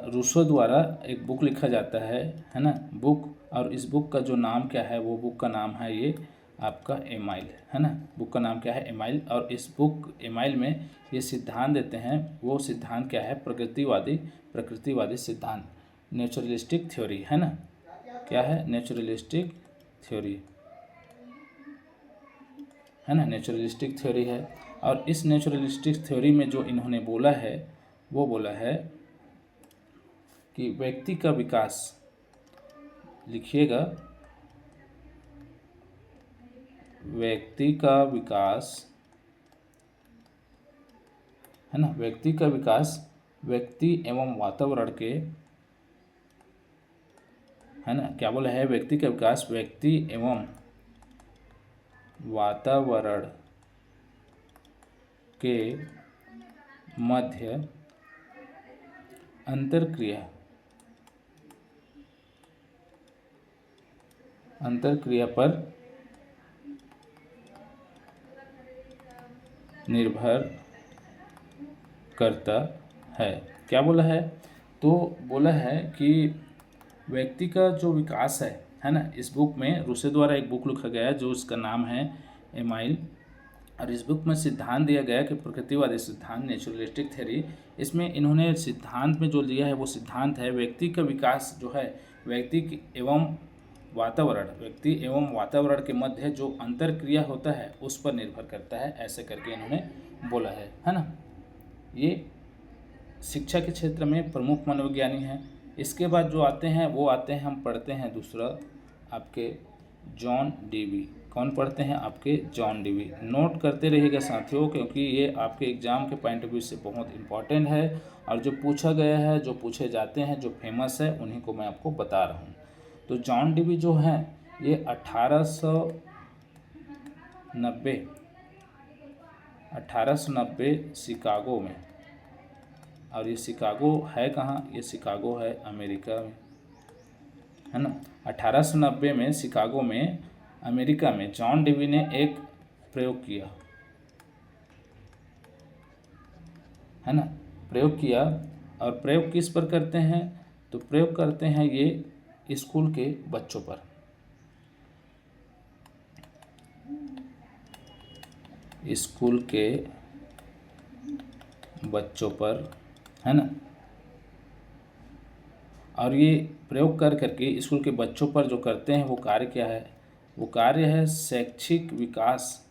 Speaker 1: रूसो द्वारा एक बुक लिखा जाता है ना, बुक। और इस बुक का जो नाम क्या है, वो बुक का नाम है ये आपका एमाइल, है ना। बुक का नाम क्या है, एमाइल। और इस बुक एमाइल में ये सिद्धांत देते हैं, वो सिद्धांत क्या है, प्रकृतिवादी सिद्धांत, नेचुरलिस्टिक थ्योरी, है ना। क्या है, नेचुरलिस्टिक थ्योरी, है ना, नेचुरलिस्टिक थ्योरी है। और इस नेचुरलिस्टिक थ्योरी में जो इन्होंने बोला है वो बोला है कि व्यक्ति का विकास, लिखिएगा, व्यक्ति का विकास, है ना, व्यक्ति का विकास व्यक्ति एवं वातावरण के, है ना, क्या बोला है, व्यक्ति का विकास व्यक्ति एवं वातावरण के मध्य अंतरक्रिया पर निर्भर करता है। क्या बोला है? तो बोला है कि व्यक्ति का जो विकास है ना, इस बुक में रूसो द्वारा एक बुक लिखा गया है जो उसका नाम है एमाइल, और इस बुक में सिद्धांत दिया गया कि प्रकृतिवादी सिद्धांत, नेचुरलिस्टिक थ्योरी, इसमें इन्होंने सिद्धांत में जो लिया है वो सिद्धांत है व्यक्ति का विकास जो है व्यक्ति एवं वातावरण के मध्य जो अंतर क्रिया होता है उस पर निर्भर करता है, ऐसे करके इन्होंने बोला है ना। ये शिक्षा के क्षेत्र में प्रमुख मनोविज्ञानी हैं। इसके बाद जो आते हैं वो आते हैं, हम पढ़ते हैं दूसरा आपके जॉन डीवी। कौन पढ़ते हैं? आपके जॉन डीवी। नोट करते रहिएगा साथियों, क्योंकि ये आपके एग्जाम के पॉइंट ऑफ व्यू से बहुत इंपॉर्टेंट है, और जो पूछा गया है, जो पूछे जाते हैं, जो फेमस है, उन्हीं को मैं आपको बता रहा हूँ। तो जॉन डीवी जो हैं ये 1890 शिकागो में, और ये शिकागो है कहाँ? ये शिकागो है अमेरिका में, है ना। 1890 में शिकागो में अमेरिका में जॉन डीवी ने एक प्रयोग किया, है ना, प्रयोग किया। और प्रयोग किस पर करते हैं? तो प्रयोग करते हैं ये स्कूल के बच्चों पर, स्कूल के बच्चों पर, है ना। और ये प्रयोग कर करके स्कूल के बच्चों पर जो करते हैं वो कार्य क्या है? वो कार्य है शैक्षिक विकास,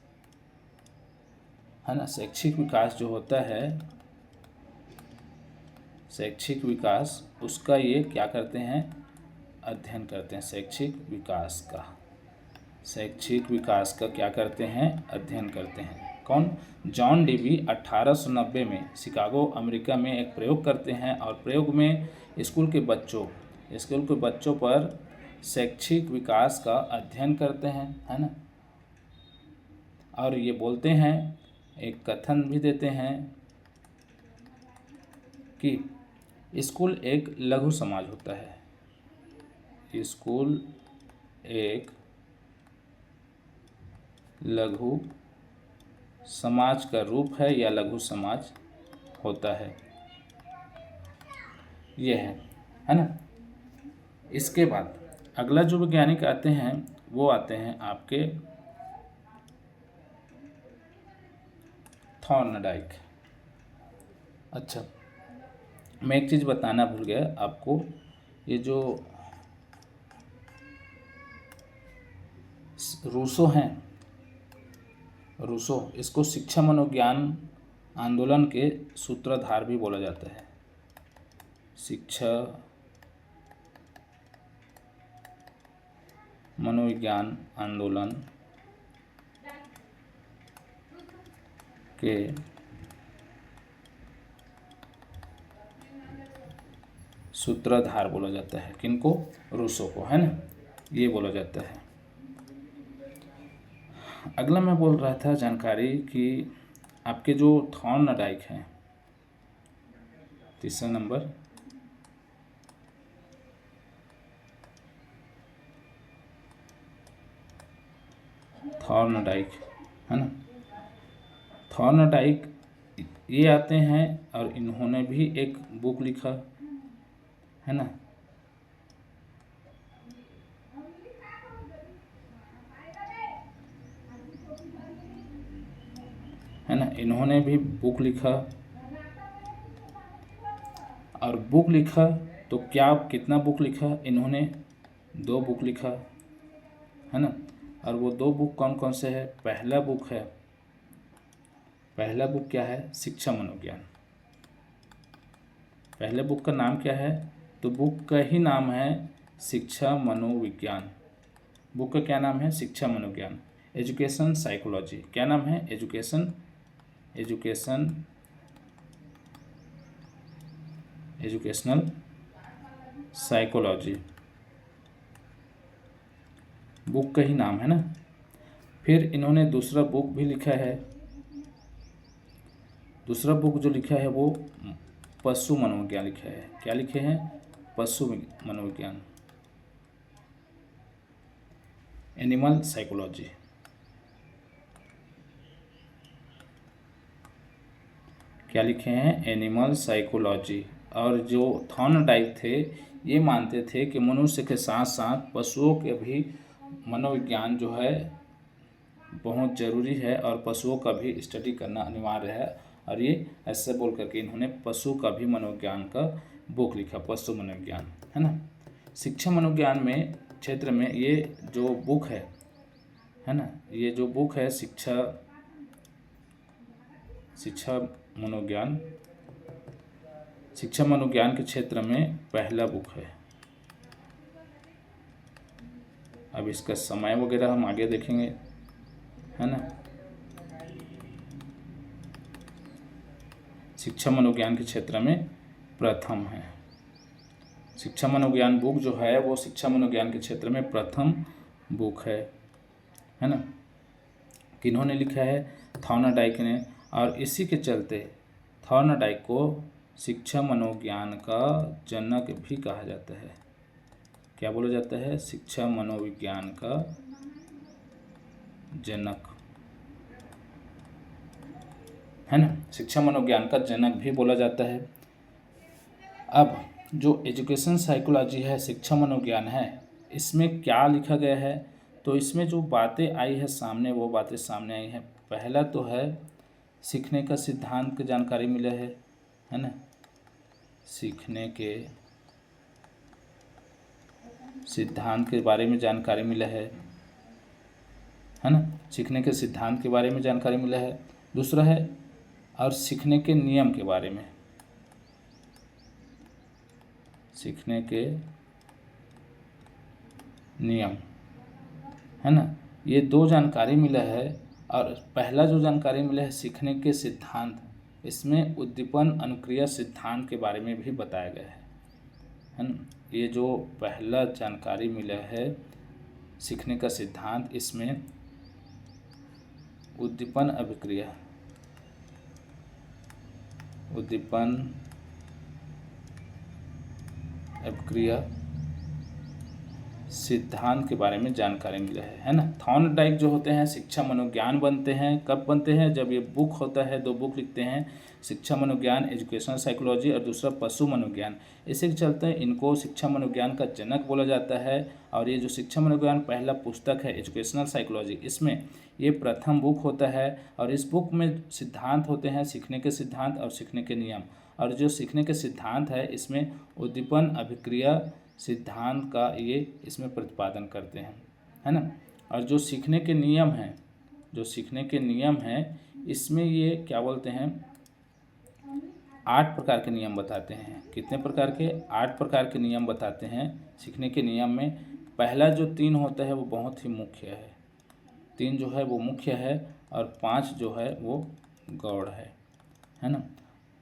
Speaker 1: है ना। शैक्षिक विकास जो होता है, शैक्षिक विकास, उसका ये क्या करते हैं? अध्ययन करते हैं। शैक्षिक विकास का क्या करते हैं? अध्ययन करते हैं। कौन? जॉन डीवी 1890 में शिकागो अमेरिका में एक प्रयोग करते हैं, और प्रयोग में स्कूल के बच्चों पर शैक्षिक विकास का अध्ययन करते हैं, है ना। और ये बोलते हैं, एक कथन भी देते हैं कि स्कूल एक लघु समाज होता है। स्कूल एक लघु समाज का रूप है या लघु समाज होता है, ये है ना। इसके बाद अगला जो वैज्ञानिक आते हैं वो आते हैं आपके थॉर्नडाइक। अच्छा, मैं एक चीज़ बताना भूल गया आपको, ये जो रूसो हैं, रूसो, इसको शिक्षा मनोविज्ञान आंदोलन के सूत्रधार भी बोला जाता है। शिक्षा मनोविज्ञान आंदोलन के सूत्रधार बोला जाता है। किनको? रूसो को, है ना, ये बोला जाता है। अगला मैं बोल रहा था जानकारी कि आपके जो थॉर्नडाइक हैं, तीसरा नंबर, थॉर्नडाइक, है ना। थॉर्नडाइक ये आते हैं और इन्होंने भी एक बुक लिखा, है ना। इन्होंने भी बुक लिखा, और बुक लिखा तो कितना बुक लिखा इन्होंने? 2 बुक लिखा, है ना। और वो 2 बुक कौन कौन से है? पहला बुक क्या है? शिक्षा मनोविज्ञान। पहले बुक का नाम क्या है? तो बुक का ही नाम है शिक्षा मनोविज्ञान। बुक का क्या नाम है? शिक्षा मनोविज्ञान। एजुकेशन साइकोलॉजी, क्या नाम है? एजुकेशनल साइकोलॉजी, बुक का ही नाम है ना। फिर इन्होंने दूसरा बुक भी लिखा है। दूसरा बुक जो लिखा है वो पशु मनोविज्ञान लिखा है। क्या लिखे हैं? पशु मनोविज्ञान, एनिमल साइकोलॉजी। क्या लिखे हैं, एनिमल साइकोलॉजी। और जो थॉर्नडाइक थे ये मानते थे कि मनुष्य के साथ साथ पशुओं के भी मनोविज्ञान जो है बहुत ज़रूरी है और पशुओं का भी स्टडी करना अनिवार्य है। और ये ऐसे बोल करके इन्होंने पशु का भी मनोविज्ञान का बुक लिखा, पशु मनोविज्ञान, है ना। शिक्षा मनोविज्ञान में क्षेत्र में ये जो बुक है ना, ये जो बुक है शिक्षा मनोविज्ञान, शिक्षा मनोविज्ञान के क्षेत्र में पहला बुक है। अब इसका समय वगैरह हम आगे देखेंगे, है ना। शिक्षा मनोविज्ञान के क्षेत्र में प्रथम है। शिक्षा मनोविज्ञान बुक जो है वो शिक्षा मनोविज्ञान के क्षेत्र में प्रथम बुक है ना। किन्होंने लिखा है, थॉर्नडाइक ने। और इसी के चलते थॉर्नडाइक को शिक्षा मनोविज्ञान का जनक भी कहा जाता है। क्या बोला जाता है, शिक्षा मनोविज्ञान का जनक, है ना, शिक्षा मनोविज्ञान का जनक भी बोला जाता है। अब जो एजुकेशन साइकोलॉजी है, शिक्षा मनोविज्ञान है, इसमें क्या लिखा गया है, तो इसमें जो बातें आई है सामने वो बातें सामने आई हैं। पहला तो है सीखने का सिद्धांत की जानकारी मिला है ना, सीखने के सिद्धांत के बारे में जानकारी मिला है ना, सीखने के सिद्धांत के बारे में जानकारी मिला है। दूसरा है और सीखने के नियम के बारे में, सीखने के नियम, है ना, ये दो जानकारी मिला है। और पहला जो जानकारी मिला है सीखने के सिद्धांत, इसमें उद्दीपन अनुक्रिया सिद्धांत के बारे में भी बताया गया है ना। ये जो पहला जानकारी मिला है सीखने का सिद्धांत, इसमें उद्दीपन अभिक्रिया, उद्दीपन अभिक्रिया सिद्धांत के बारे में जानकारी मिला है ना। थॉर्नडाइक जो होते हैं शिक्षा मनोविज्ञान बनते हैं, कब बनते हैं, जब ये बुक होता है, दो बुक लिखते हैं, शिक्षा मनोविज्ञान एजुकेशनल साइकोलॉजी और दूसरा पशु मनोविज्ञान। इसी के चलते इनको शिक्षा मनोविज्ञान का जनक बोला जाता है। और ये जो शिक्षा मनोविज्ञान पहला पुस्तक है एजुकेशनल साइकोलॉजी, इसमें ये प्रथम बुक होता है। और इस बुक में सिद्धांत होते हैं, सीखने के सिद्धांत और सीखने के नियम। और जो सीखने के सिद्धांत है इसमें उद्दीपन अभिक्रिया सिद्धांत का ये इसमें प्रतिपादन करते हैं, है ना। और जो सीखने के नियम हैं, जो सीखने के नियम हैं, इसमें ये क्या बोलते हैं, 8 प्रकार के नियम बताते हैं। कितने प्रकार के, 8 प्रकार के नियम बताते हैं सीखने के नियम में। पहला जो 3 होता है वो बहुत ही मुख्य है, 3 जो है वो मुख्य है और 5 जो है वो गौड़ है ना।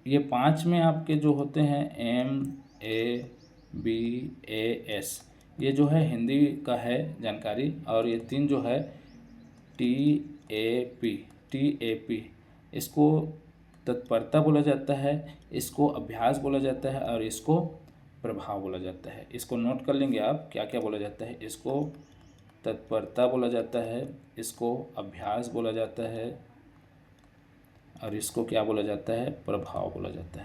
Speaker 1: ये 5 में आपके जो होते हैं MABAS, ये जो है हिंदी का है जानकारी। और ये 3 जो है TAP, इसको तत्परता बोला जाता है, इसको अभ्यास बोला जाता है और इसको प्रभाव बोला जाता है। इसको नोट कर लेंगे आप, क्या क्या बोला जाता है। इसको तत्परता बोला जाता है, इसको अभ्यास बोला जाता है और इसको क्या बोला जाता है, प्रभाव बोला जाता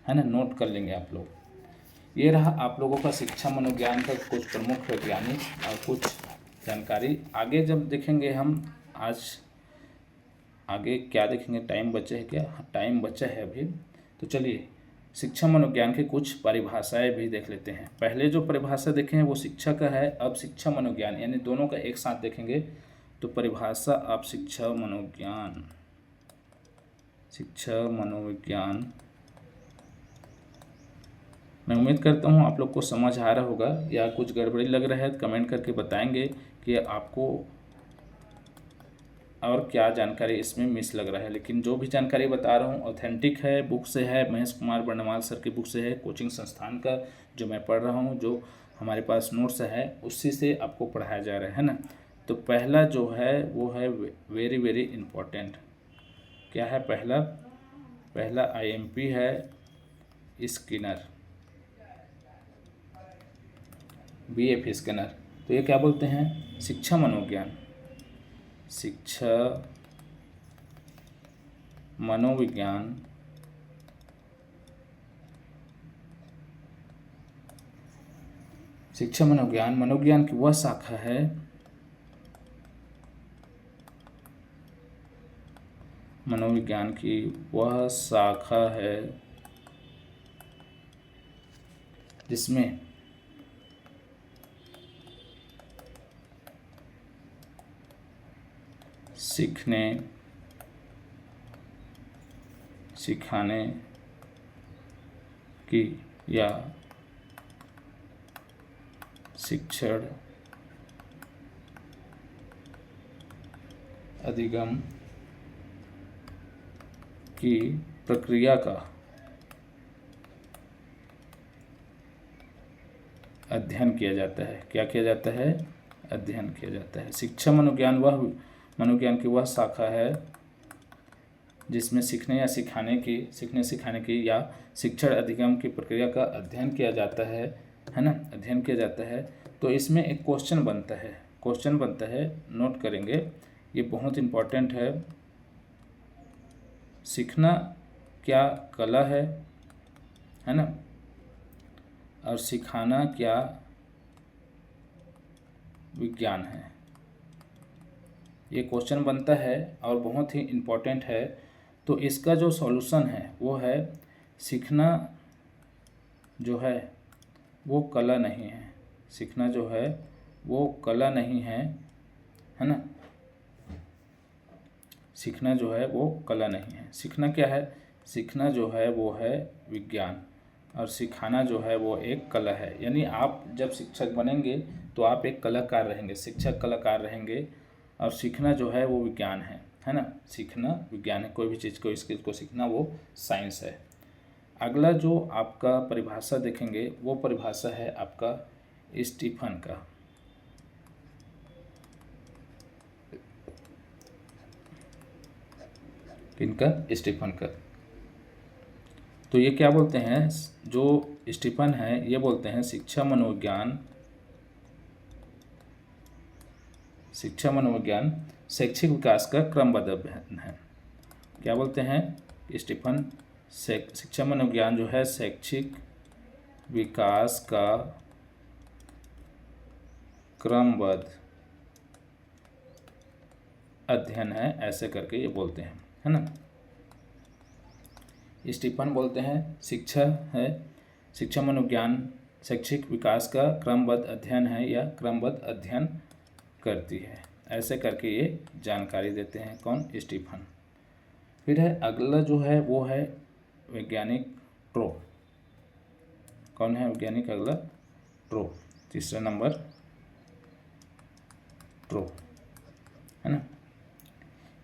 Speaker 1: है ना। नोट कर लेंगे आप लोग। ये रहा आप लोगों का शिक्षा मनोविज्ञान का कुछ प्रमुख वैज्ञानिक और कुछ जानकारी। आगे जब देखेंगे हम, आज आगे क्या देखेंगे, टाइम बचे है क्या, टाइम बचा है अभी, तो चलिए शिक्षा मनोविज्ञान के कुछ परिभाषाएं भी देख लेते हैं। पहले जो परिभाषा देखे हैं वो शिक्षा का है, अब शिक्षा मनोविज्ञान, यानी दोनों का एक साथ देखेंगे। तो परिभाषा आप शिक्षा मनोविज्ञान, शिक्षा मनोविज्ञान, मैं उम्मीद करता हूँ आप लोग को समझ आ रहा होगा, या कुछ गड़बड़ी लग रहा है तो कमेंट करके बताएंगे कि आपको और क्या जानकारी इसमें मिस लग रहा है। लेकिन जो भी जानकारी बता रहा हूँ ऑथेंटिक है, बुक से है, महेश कुमार बर्णवाल सर की बुक से है, कोचिंग संस्थान का जो मैं पढ़ रहा हूँ, जो हमारे पास नोट्स है उसी से आपको पढ़ाया जा रहा है ना। तो पहला जो है वो है वेरी वेरी इम्पोर्टेंट। क्या है पहला IMP है स्किनर, BF स्किनर। तो ये क्या बोलते हैं, शिक्षा मनोविज्ञान, शिक्षा मनोविज्ञान शिक्षा मनोविज्ञान मनोविज्ञान की वह शाखा है मनोविज्ञान की वह शाखा है जिसमें सीखने सिखाने की या शिक्षण अधिगम की प्रक्रिया का अध्ययन किया जाता है। क्या किया जाता है? अध्ययन किया जाता है। शिक्षा मनोविज्ञान वह मनोविज्ञान की वह शाखा है जिसमें सीखने सिखाने की या शिक्षण अधिगम की प्रक्रिया का अध्ययन किया जाता है ना, अध्ययन किया जाता है। तो इसमें एक क्वेश्चन बनता है, नोट करेंगे, ये बहुत इम्पोर्टेंट है। सीखना क्या कला है ना, और सिखाना क्या विज्ञान है? ये क्वेश्चन बनता है और बहुत ही इम्पोर्टेंट है। तो इसका जो सॉल्यूशन है वो है सीखना जो है वो कला नहीं है। सीखना जो है वो कला नहीं है ना। सीखना जो है वो कला नहीं है। सीखना क्या है? सीखना जो है वो है विज्ञान, और सिखाना जो है वो एक कला है। यानी आप जब शिक्षक बनेंगे तो आप एक कलाकार रहेंगे, शिक्षक कलाकार रहेंगे, और सीखना जो है वो विज्ञान है ना। सीखना विज्ञान है, कोई भी चीज़ को, स्किल को सीखना वो साइंस है। अगला जो आपका परिभाषा देखेंगे वो परिभाषा है आपका स्टीफन का। किनका? स्टीफन का। तो ये क्या बोलते हैं, जो स्टीफन है ये बोलते हैं शिक्षा मनोविज्ञान शैक्षिक विकास का क्रमबद्ध अध्ययन है। क्या बोलते हैं स्टीफन? शिक्षा मनोविज्ञान जो है शैक्षिक विकास का क्रमबद्ध अध्ययन है, ऐसे करके ये बोलते हैं, है ना। स्टीफन बोलते हैं शिक्षा मनोविज्ञान शैक्षिक विकास का क्रमबद्ध अध्ययन है या क्रमबद्ध अध्ययन करती है, ऐसे करके ये जानकारी देते हैं। कौन? स्टीफन। फिर है अगला जो है वो है वैज्ञानिक ट्रो। कौन है वैज्ञानिक? अगला ट्रो, तीसरा नंबर ट्रो, है ना।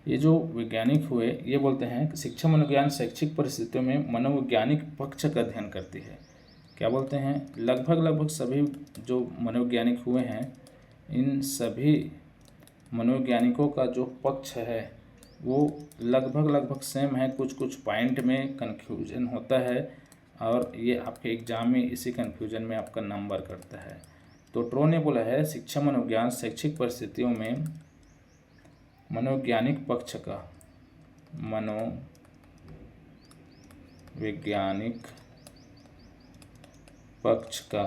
Speaker 1: ये जो वैज्ञानिक हुए ये बोलते हैं कि शिक्षा मनोविज्ञान शैक्षिक परिस्थितियों में मनोवैज्ञानिक पक्ष का अध्ययन करती है। क्या बोलते हैं? लगभग सभी जो मनोवैज्ञानिक हुए हैं इन सभी मनोवैज्ञानिकों का जो पक्ष है वो लगभग सेम है। कुछ पॉइंट में कन्फ्यूजन होता है और ये आपके एग्जाम में इसी कन्फ्यूजन में आपका नंबर करता है। तो ट्रो ने बोला है शिक्षा मनोविज्ञान शैक्षिक परिस्थितियों में मनोवैज्ञानिक पक्ष का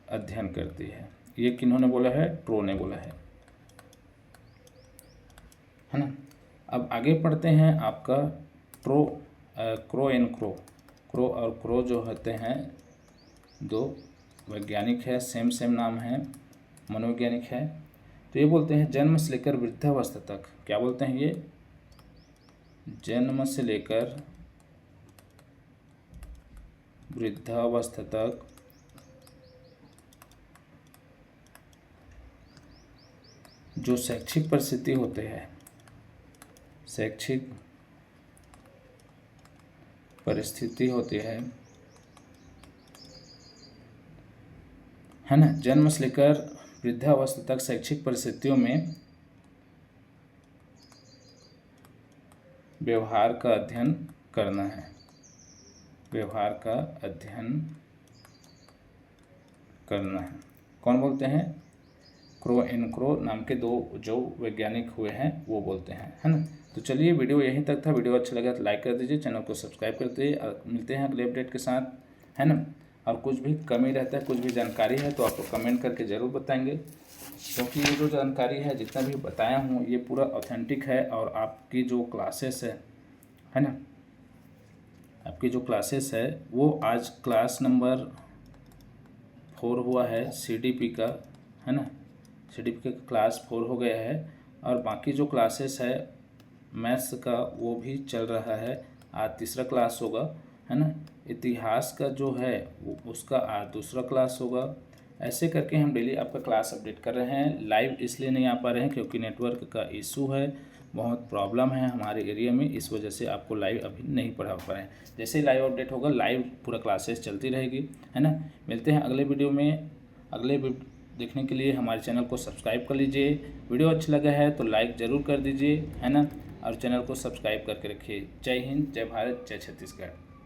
Speaker 1: अध्ययन करती है। ये किन्होंने बोला है? ट्रो ने बोला है ना। अब आगे पढ़ते हैं आपका क्रो और क्रो जो होते हैं दो वैज्ञानिक है, सेम नाम है, मनोवैज्ञानिक है। तो ये बोलते हैं जन्म से लेकर वृद्धावस्था तक। क्या बोलते हैं ये? जन्म से लेकर वृद्धावस्था तक जो शैक्षिक परिस्थिति होते हैं, शैक्षिक परिस्थिति होती है ना, जन्म से लेकर वृद्धावस्था तक शैक्षिक परिस्थितियों में व्यवहार का अध्ययन करना है। व्यवहार का अध्ययन करना है। कौन बोलते हैं? क्रो नाम के दो जो वैज्ञानिक हुए हैं वो बोलते हैं, है ना। तो चलिए वीडियो यहीं तक था। वीडियो अच्छा लगा तो लाइक कर दीजिए, चैनल को सब्सक्राइब कर दीजिए। मिलते हैं अगले अपडेट के साथ, है ना। और कुछ भी कमी रहता है, कुछ भी जानकारी है तो आपको कमेंट करके ज़रूर बताएंगे, क्योंकि ये जो जानकारी है जितना भी बताया हूँ ये पूरा ऑथेंटिक है। और आपकी जो क्लासेस है ना, आपकी जो क्लासेस है वो आज क्लास नंबर 4 हुआ है CDP का, है ना। CDP का क्लास 4 हो गया है। और बाकी जो क्लासेस है मैथ्स का वो भी चल रहा है, आज तीसरा क्लास होगा, है ना। इतिहास का जो है उसका आज दूसरा क्लास होगा। ऐसे करके हम डेली आपका क्लास अपडेट कर रहे हैं। लाइव इसलिए नहीं आ पा रहे हैं क्योंकि नेटवर्क का इशू है, बहुत प्रॉब्लम है हमारे एरिया में, इस वजह से आपको लाइव अभी नहीं पढ़ा पा रहे हैं। जैसे ही लाइव अपडेट होगा लाइव पूरा क्लासेस चलती रहेगी, है ना। मिलते हैं अगले वीडियो में। देखने के लिए हमारे चैनल को सब्सक्राइब कर लीजिए। वीडियो अच्छा लगा है तो लाइक ज़रूर कर दीजिए, है ना। और चैनल को सब्सक्राइब करके रखिए। जय हिंद, जय भारत, जय छत्तीसगढ़।